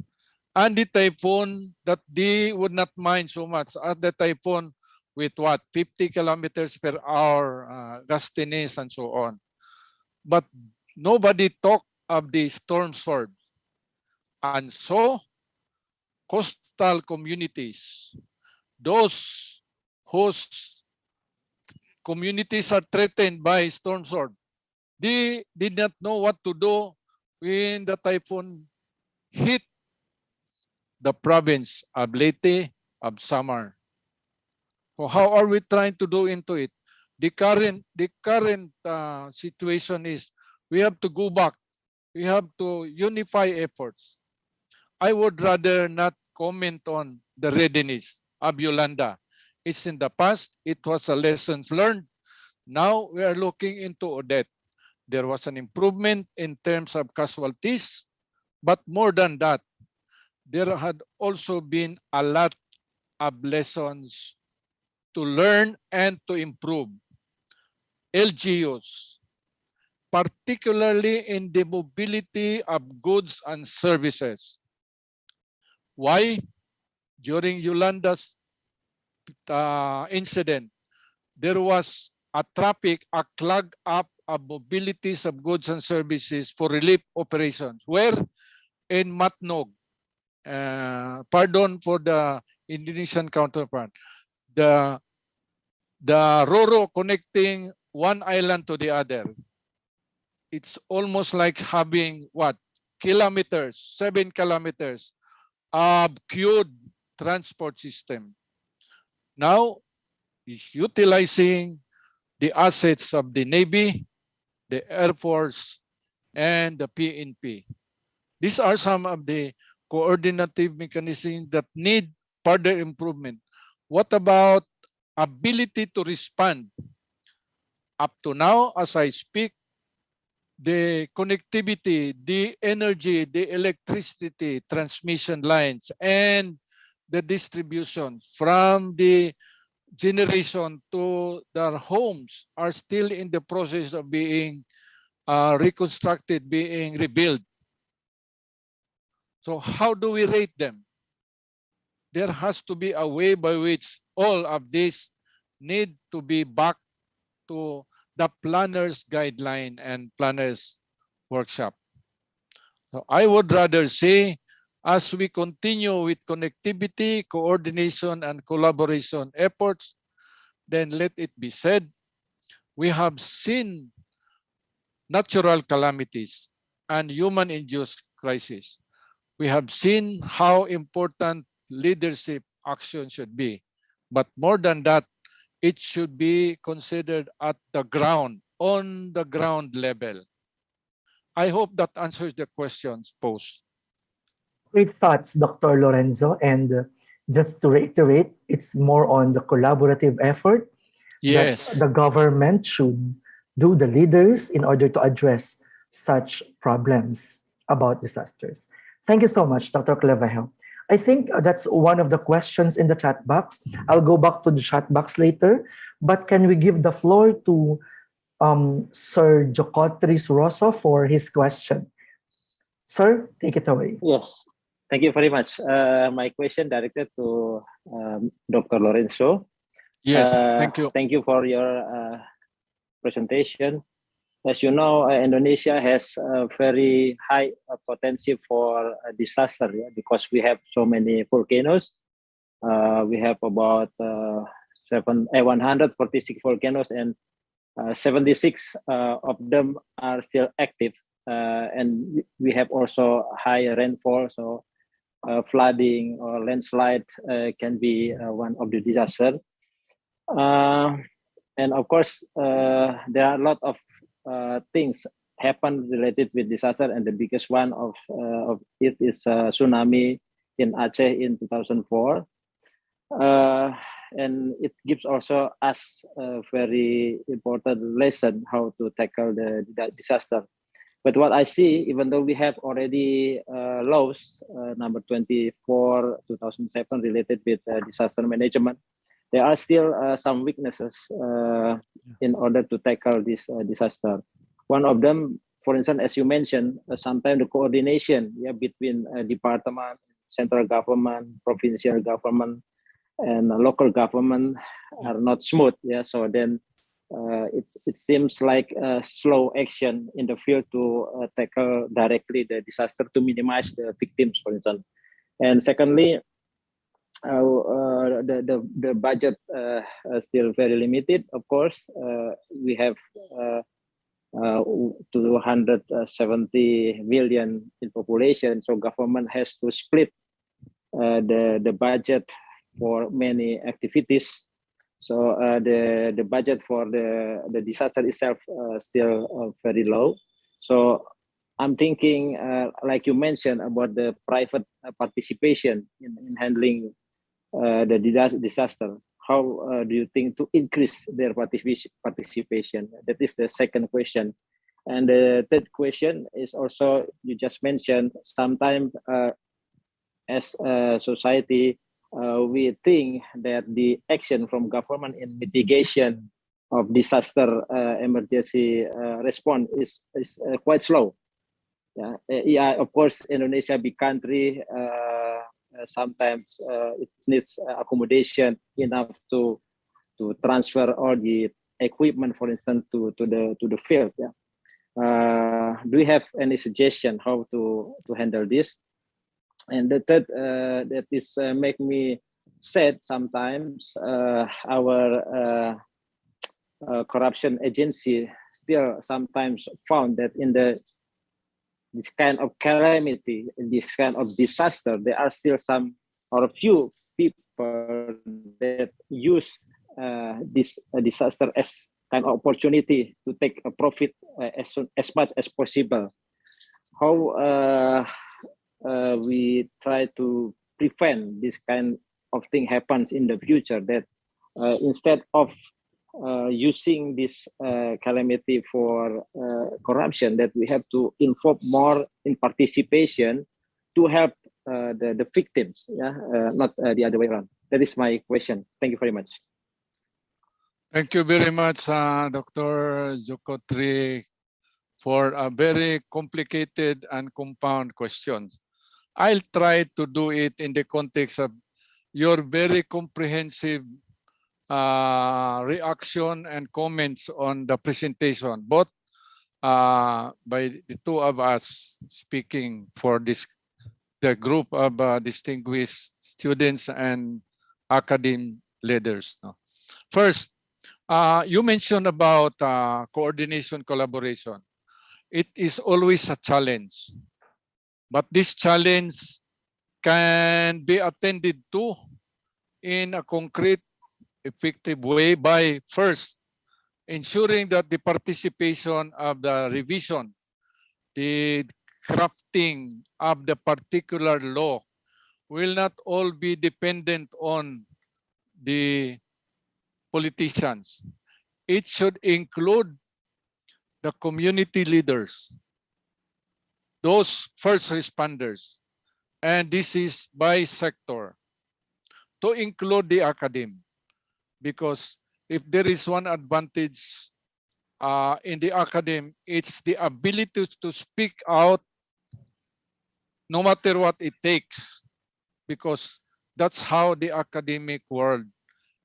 And the typhoon that they would not mind so much as the typhoon with what, 50 kilometers per hour gustiness and so on. But nobody talked of the storm surge. And so coastal communities, those whose communities are threatened by storm surge, they did not know what to do when the typhoon hit the province of Leyte, of Samar. So how are we trying to do into it? The current situation is we have to go back. We have to unify efforts. I would rather not comment on the readiness of Yolanda. It's in the past. It was a lesson learned. Now we are looking into Odette. There was an improvement in terms of casualties, but more than that, there had also been a lot of lessons to learn and to improve. LGUs, particularly in the mobility of goods and services. Why? During Yolanda's incident, there was a clog up of mobilities of goods and services for relief operations. Where? In Matnog. pardon for the Indonesian counterpart, the Roro connecting one island to the other. It's almost like having what? Kilometers, 7 kilometers of queued transport system. Now, is utilizing the assets of the Navy, the Air Force, and the PNP. These are some of the coordinative mechanisms that need further improvement. What about ability to respond? Up to now, as I speak, the connectivity, the energy, the electricity transmission lines, and the distribution from the generation to their homes are still in the process of being reconstructed, being rebuilt. So how do we rate them? There has to be a way by which all of this need to be back to the planner's guideline and planner's workshop. So I would rather say, as we continue with connectivity, coordination, and collaboration efforts, then let it be said, we have seen natural calamities and human-induced crises. We have seen how important leadership action should be. But more than that, it should be considered at the ground, on the ground level. I hope that answers the questions posed. Great thoughts, Dr. Lorenzo. And just to reiterate, it's more on the collaborative effort Yes. that the government should do, the leaders, in order to address such problems about disasters. Thank you so much, Dr. Clavejo. I think that's one of the questions in the chat box. I'll go back to the chat box later, but can we give the floor to Sir Jocotris Rosso for his question? Sir, take it away. Yes, thank you very much. My question directed to Dr. Lorenzo. Yes, thank you. Thank you for your presentation. As you know, Indonesia has a very high potential for disaster, because we have so many volcanoes. We have about 146 volcanoes, and 76 of them are still active. And we have also high rainfall, so flooding or landslide can be one of the disasters. And of course, there are a lot of things happen related with disaster, and the biggest one of it is tsunami in Aceh in 2004. And it gives also us a very important lesson how to tackle the disaster. But what I see, even though we have already laws, number 24, 2007, related with disaster management, there are still some weaknesses in order to tackle this disaster. One of them, for instance, as you mentioned, sometimes the coordination between department, central government, provincial government, and local government are not smooth. So then it seems like a slow action in the field to tackle directly the disaster, to minimize the victims, for instance. And secondly, the budget is still very limited. Of course, we have 270 million in population, so government has to split the budget for many activities. So the budget for the disaster itself still very low. So I'm thinking, like you mentioned, about the private participation in handling the disaster. How do you think to increase their participation? That is the second question. And the third question is also, you just mentioned, sometimes as a society, we think that the action from government in mitigation of disaster emergency response is quite slow. Of course, Indonesia, big country, sometimes it needs accommodation enough to transfer all the equipment, for instance, to the field. Do you have any suggestion how to handle this? And the third, that is make me sad sometimes, our corruption agency still sometimes found that in this kind of calamity, in this kind of disaster, there are still some or a few people that use this disaster as kind of opportunity to take a profit as much as possible. How we try to prevent this kind of thing happens in the future, that instead of using this calamity for corruption, that we have to involve more in participation to help the victims, not the other way around. That is my question. Thank you very much. Thank you very much, Dr. Jokotri, for a very complicated and compound questions. I'll try to do it in the context of your very comprehensive reaction and comments on the presentation, both by the two of us speaking for the group of distinguished students and academic leaders. First, you mentioned about coordination, collaboration. It is always a challenge, but this challenge can be attended to in a concrete, effective way by first ensuring that the participation of the revision, the crafting of the particular law will not all be dependent on the politicians. It should include the community leaders, those first responders, and this is by sector, to include the academe. Because if there is one advantage in the academe, it's the ability to speak out no matter what it takes, because that's how the academic world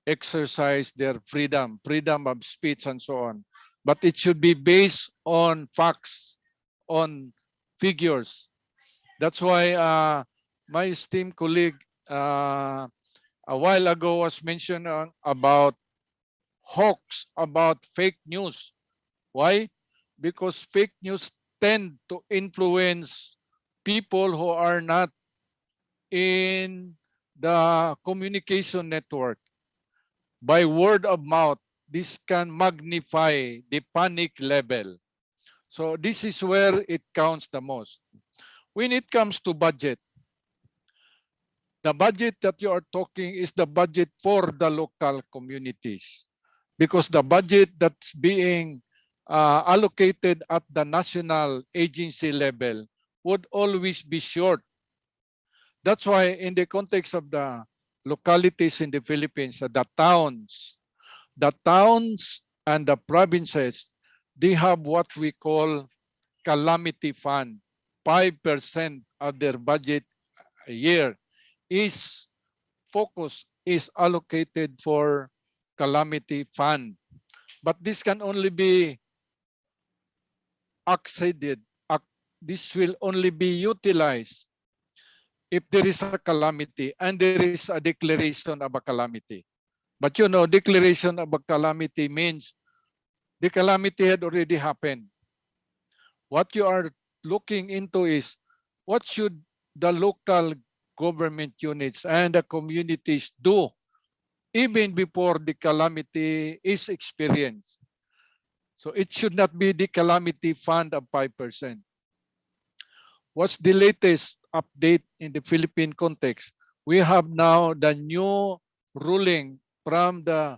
exercise their freedom of speech and so on. But it should be based on facts, on figures. That's why my esteemed colleague a while ago was mentioned about hoax, about fake news. Why? Because fake news tend to influence people who are not in the communication network. By word of mouth, this can magnify the panic level. So this is where it counts the most. When it comes to budget, the budget that you are talking is the budget for the local communities, because the budget that's being allocated at the national agency level would always be short. That's why in the context of the localities in the Philippines, the towns and the provinces, they have what we call calamity fund. 5% of their budget a year is allocated for calamity fund. But this can only be acceded. This will only be utilized if there is a calamity and there is a declaration of a calamity. But you know, declaration of a calamity means the calamity had already happened. What you are looking into is what should the local government units and the communities do even before the calamity is experienced. So it should not be the calamity fund of 5%. What's the latest update in the Philippine context? We have now the new ruling from the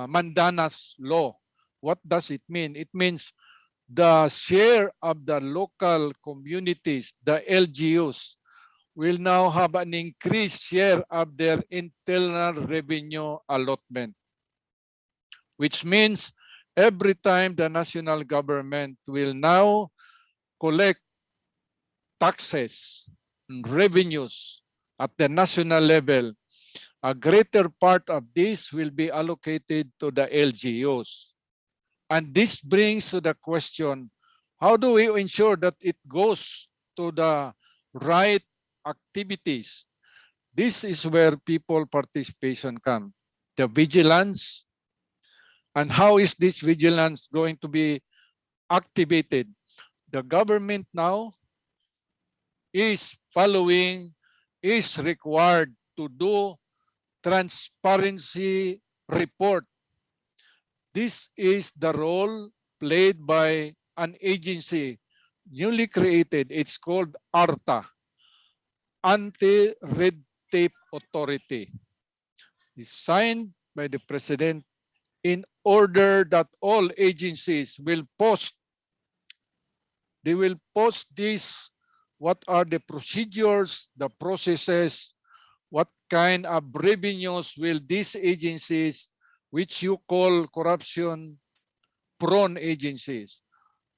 Mandanas law. What does it mean? It means the share of the local communities, the LGUs, will now have an increased share of their internal revenue allotment, which means every time the national government will now collect taxes and revenues at the national level, a greater part of this will be allocated to the LGUs. And this brings to the question, how do we ensure that it goes to the right activities. This is where people participation comes. The vigilance, and how is this vigilance going to be activated? The government now is required to do transparency report. This is the role played by an agency newly created. It's called ARTA, Anti-Red Tape Authority. It's signed by the President in order that all agencies will post. They will post this, what are the procedures, the processes, what kind of revenues will these agencies, which you call corruption-prone agencies,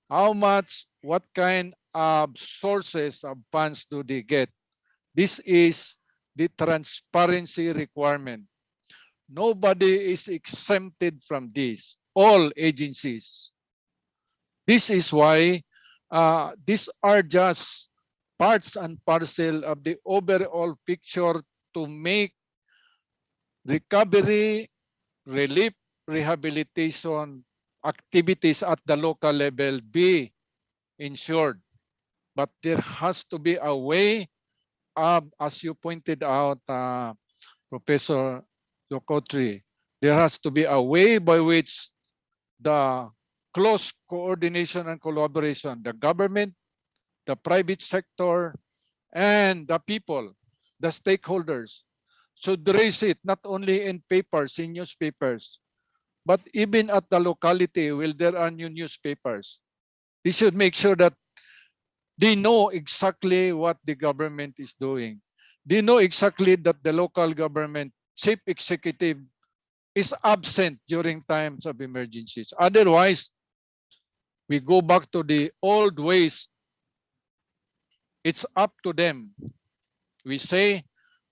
how much, what kind of sources of funds do they get? This is the transparency requirement. Nobody is exempted from this, all agencies. This is why these are just parts and parcel of the overall picture to make recovery, relief, rehabilitation activities at the local level be ensured. But there has to be a way of, as you pointed out, Professor Yokotri, there has to be a way by which the close coordination and collaboration, the government, the private sector, and the people, the stakeholders, should raise it not only in papers, in newspapers, but even at the locality where there are new newspapers. They should make sure that they know exactly what the government is doing. They know exactly that the local government chief executive is absent during times of emergencies. Otherwise, we go back to the old ways. It's up to them. We say,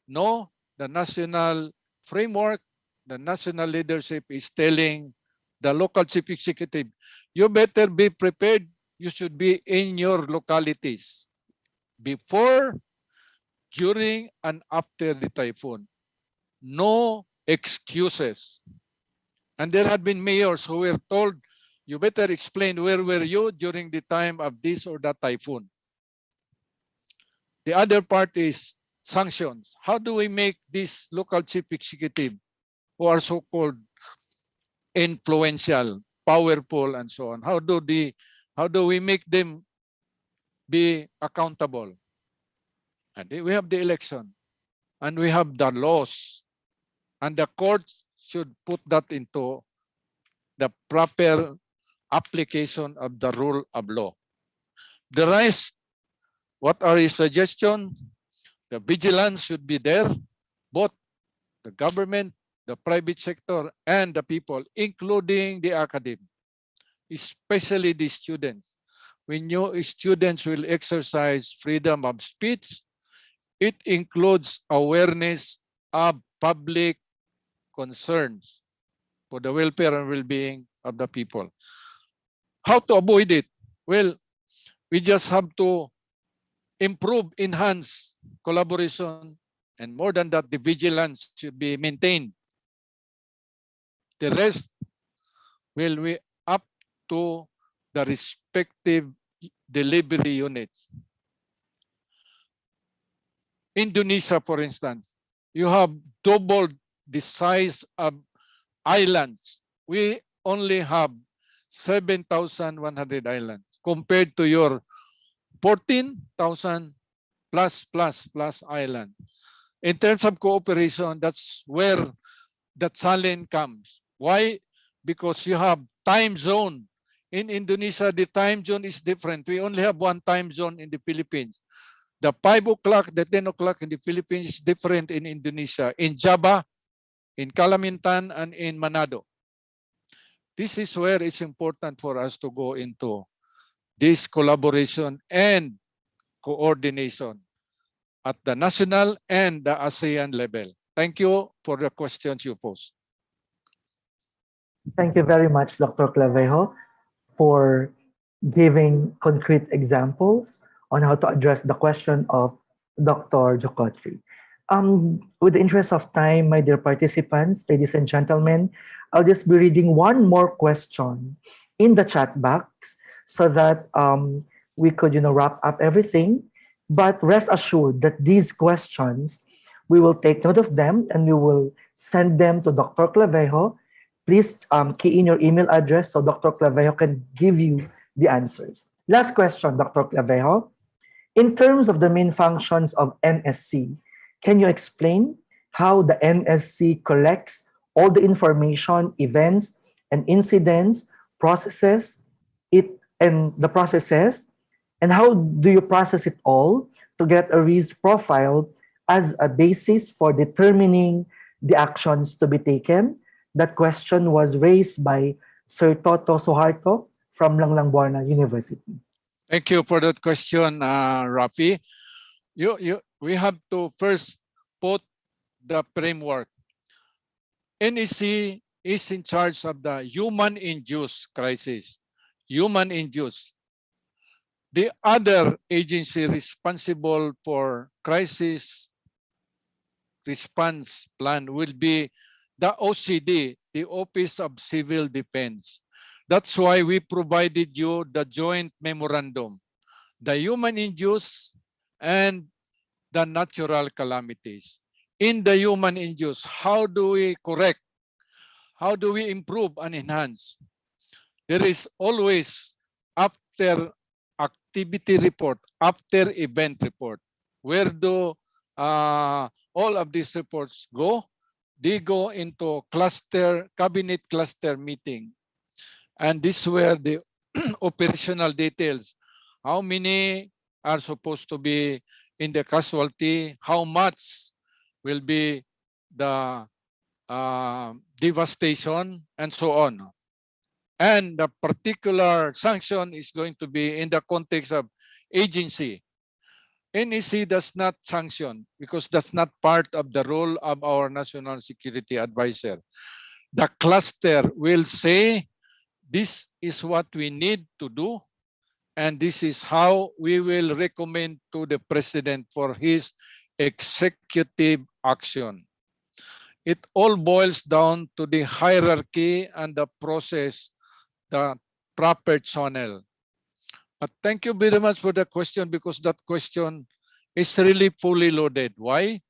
no, the national framework, the national leadership is telling the local chief executive, you better be prepared. You should be in your localities before, during, and after the typhoon. No excuses. And there had been mayors who were told, you better explain where were you during the time of this or that typhoon. The other part is sanctions. How do we make this local chief executive, who are so-called influential, powerful, and so on, how do we make them be accountable? And we have the election, and we have the laws, and the courts should put that into the proper application of the rule of law. The rest, what are his suggestions? The vigilance should be there, both the government, the private sector, and the people, including the academic, especially the students. When your students will exercise freedom of speech, it includes awareness of public concerns for the welfare and well-being of the people. How to avoid it? Well, we just have to improve, enhance collaboration, and more than that, the vigilance should be maintained. The rest will be up to the respective delivery units. Indonesia, for instance, you have doubled the size of islands. We only have 7,100 islands compared to your 14,000 plus island. In terms of cooperation, that's where the challenge comes. Why? Because you have time zone. In Indonesia, the time zone is different. We only have one time zone in the Philippines. The 5 o'clock, the 10 o'clock in the Philippines is different in Indonesia, in Java, in Kalimantan, and in Manado. This is where it's important for us to go into this collaboration and coordination at the national and the ASEAN level. Thank you for the questions you posed. Thank you very much, Dr. Clavejo, for giving concrete examples on how to address the question of Dr. Jokotri. With the interest of time, my dear participants, ladies and gentlemen, I'll just be reading one more question in the chat box so that we could, wrap up everything. But rest assured that these questions, we will take note of them and we will send them to Dr. Clavejo. Please key in your email address so Dr. Clavejo can give you the answers. Last question, Dr. Clavejo. In terms of the main functions of NSC, can you explain how the NSC collects all the information, events, and incidents, processes, and how do you process it all to get a risk profile as a basis for determining the actions to be taken? That question was raised by Sir Toto Suharto from Langlangbuana University. Thank you for that question, Rafi. We have to first put the framework. NEC is in charge of the human-induced crisis. Human-induced. The other agency responsible for crisis response plan will be the OCD, the Office of Civil Defense. That's why we provided you the joint memorandum, the human-induced and the natural calamities. In the human-induced, how do we correct? How do we improve and enhance? There is always after activity report, after event report. Where do all of these reports go? They go into cabinet cluster meeting. And this were the operational details. How many are supposed to be in the casualty? How much will be the devastation and so on. And the particular sanction is going to be in the context of agency. NEC does not sanction because that's not part of the role of our National Security Advisor. The cluster will say, this is what we need to do, and this is how we will recommend to the President for his executive action. It all boils down to the hierarchy and the process, the proper channel. But thank you very much for the question, because that question is really fully loaded. Why?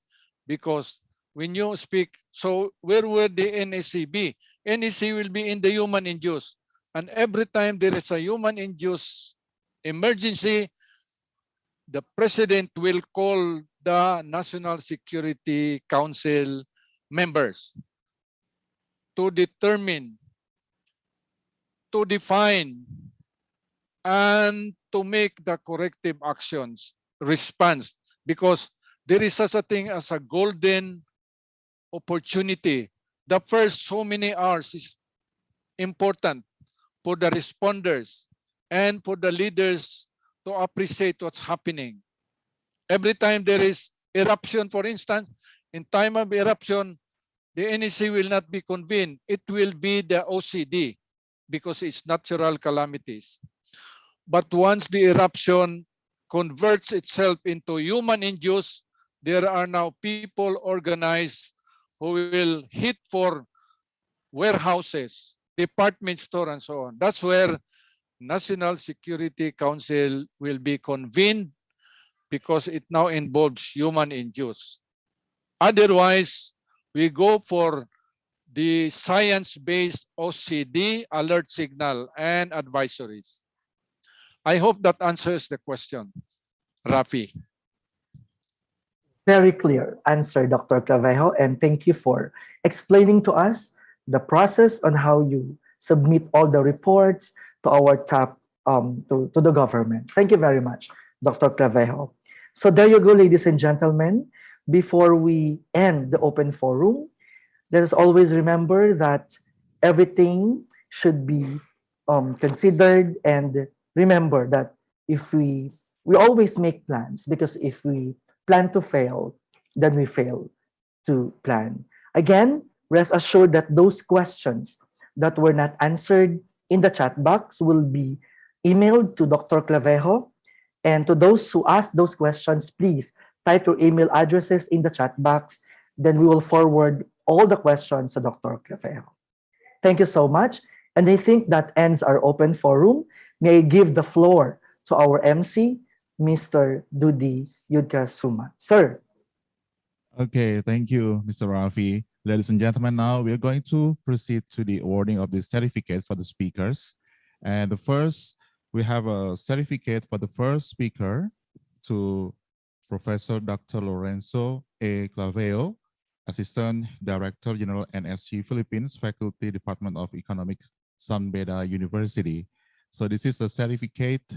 Because when you speak, so where will the NEC be? NEC will be in the human-induced. And every time there is a human-induced emergency, the President will call the National Security Council members to determine, to define, and to make the corrective actions, response, because there is such a thing as a golden opportunity. The first so many hours is important for the responders and for the leaders to appreciate what's happening. Every time there is eruption, for instance, in time of eruption, the NEC will not be convened. It will be the OCD because it's natural calamities. But once the eruption converts itself into human-induced, there are now people organized who will hit for warehouses, department store, and so on. That's where National Security Council will be convened because it now involves human-induced. Otherwise, we go for the science-based OCD, alert signal, and advisories. I hope that answers the question, Rafi. Very clear answer, Dr. Clavejo, and thank you for explaining to us the process on how you submit all the reports to our top, to the government. Thank you very much, Dr. Clavejo. So there you go, ladies and gentlemen. Before we end the open forum, let us always remember that everything should be considered, and remember that if we always make plans, because if we plan to fail, then we fail to plan. Again, rest assured that those questions that were not answered in the chat box will be emailed to Dr. Clavejo, And to those who ask those questions, please type your email addresses in the chat box. Then we will forward all the questions to Dr. Clavejo. Thank you so much. And I think that ends our open forum. May I give the floor to our MC, Mr. Dudi Yudkasuma. Sir. Okay, thank you, Mr. Rafi. Ladies and gentlemen, now we are going to proceed to the awarding of the certificate for the speakers. And the first, we have a certificate for the first speaker to Professor Dr. Lorenzo A. Clavejo, Assistant Director General NSC Philippines Faculty Department of Economics, San Beda University. So this is a certificate,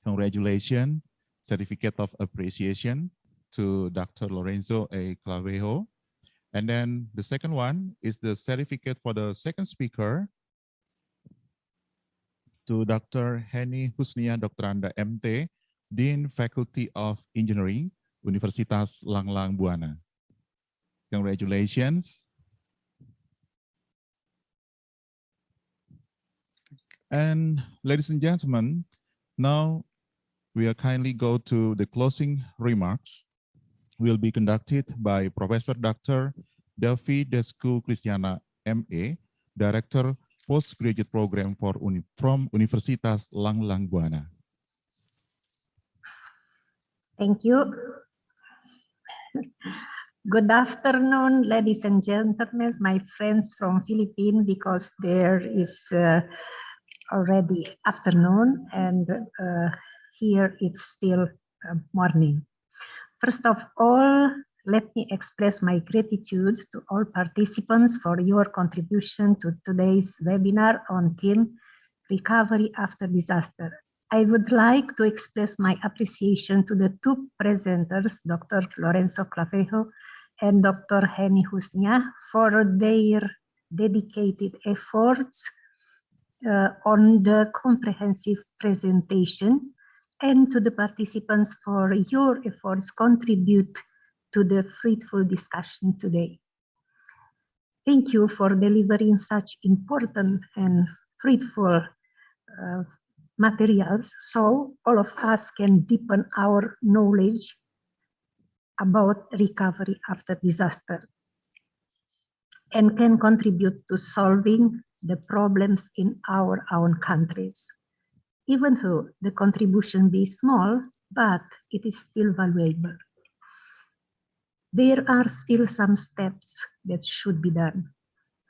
congratulations, certificate of appreciation to Dr. Lorenzo A. Clavejo. And then the second one is the certificate for the second speaker to Dr. Heni Husnia Doktoranda MT, Dean Faculty of Engineering, Universitas Langlang Buana. Congratulations. And ladies and gentlemen, now we are kindly go to the closing remarks. Will be conducted by Professor Dr. Delphi Descu Christiana, MA, Director Postgraduate Program from Universitas Langlang Buana. Thank you. Good afternoon, ladies and gentlemen, my friends from Philippines, because there is already afternoon and here it's still morning. First of all, let me express my gratitude to all participants for your contribution to today's webinar on theme Recovery After Disaster. I would like to express my appreciation to the two presenters, Dr. Lorenzo Clavejo and Dr. Heni Husnia, for their dedicated efforts on the comprehensive presentation, and to the participants for your efforts contribute to the fruitful discussion today. Thank you for delivering such important and fruitful materials so all of us can deepen our knowledge about recovery after disaster and can contribute to solving the problems in our own countries. Even though the contribution be small, but it is still valuable. There are still some steps that should be done.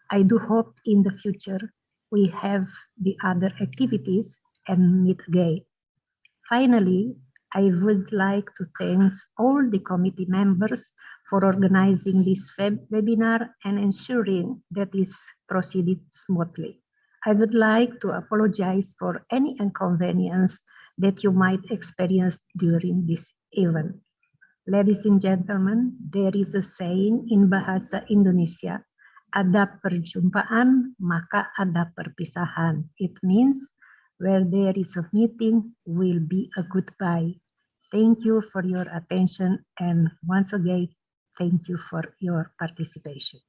I do hope in the future we have the other activities and meet again. Finally, I would like to thank all the committee members for organizing this webinar and ensuring that it proceeded smoothly. I would like to apologize for any inconvenience that you might experience during this event. Ladies and gentlemen, there is a saying in bahasa Indonesia, ada perjumpaan, maka ada perpisahan. It means where there is a meeting will be a goodbye. Thank you for your attention, and once again, thank you for your participation.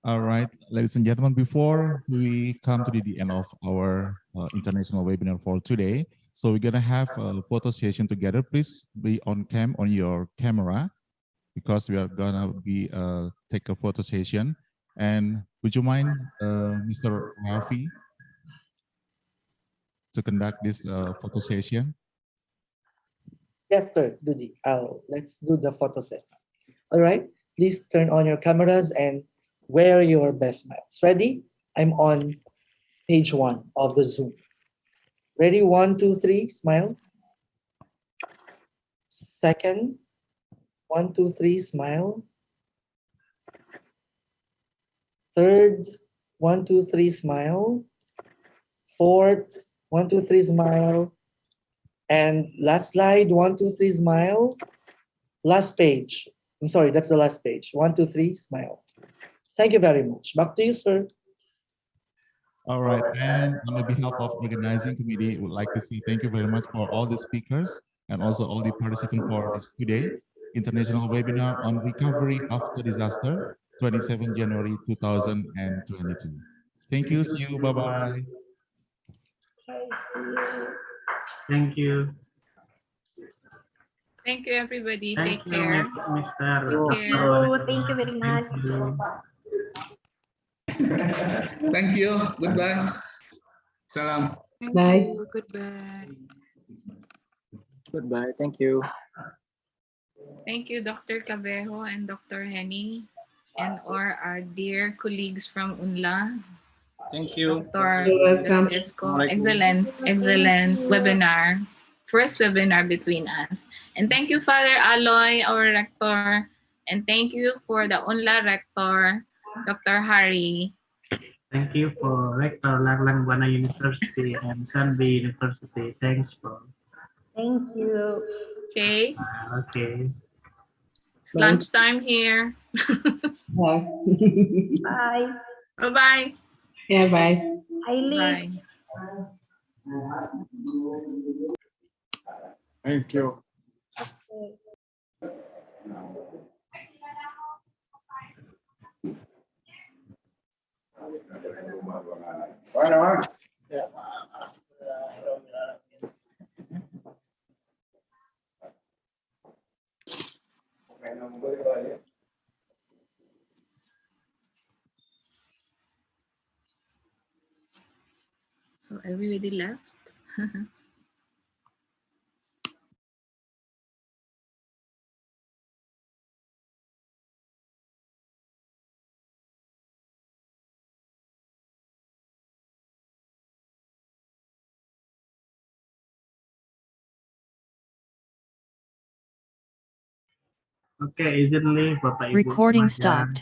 All right, ladies and gentlemen, before we come to the end of our international webinar for today, so we're gonna have a photo session together. Please be on your camera, because we are gonna be take a photo session. And would you mind, Mr. Rafi, to conduct this photo session? Yes, sir, Dudi. Let's do the photo session. All right, please turn on your cameras and wear your best smiles. Ready? I'm on page 1 of the Zoom. Ready? 1, 2, 3, smile. Second, 1, 2, 3, smile. Third, 1, 2, 3, smile. Fourth, 1, 2, 3, smile. And last slide, 1, 2, 3, smile. Last page. I'm sorry, that's the last page. 1, 2, 3, smile. Thank you very much. Back to you, sir. All right, and on behalf of organizing committee, would like to say thank you very much for all the speakers and also all the participants for this today international webinar on recovery after disaster, 27 January 2022. Thank you. See you. Bye-bye. Thank you. Thank you, everybody. Thank Take you, care. Mr. Take care. Thank you very much. Thank you. Thank you. Goodbye. Salam. Thank Bye. you. Goodbye. Goodbye. Thank you. Thank you, Dr. Clavejo and Dr. Henny, and our dear colleagues from UNLA. Thank you. Dr. You're welcome. Francisco, excellent webinar. First webinar between us. And thank you, Father Aloy, our rector. And thank you for the UNLA rector, Dr. Harry. Thank you for Rector Lang Buana University and Sunday University. Thanks for. Thank you. Okay. Okay. It's lunchtime here. Bye. Bye. Bye-bye. Yeah, bye. I leave. Bye. Thank you. So everybody left. Oke, izin nih Bapak Ibu Recording semuanya. stopped.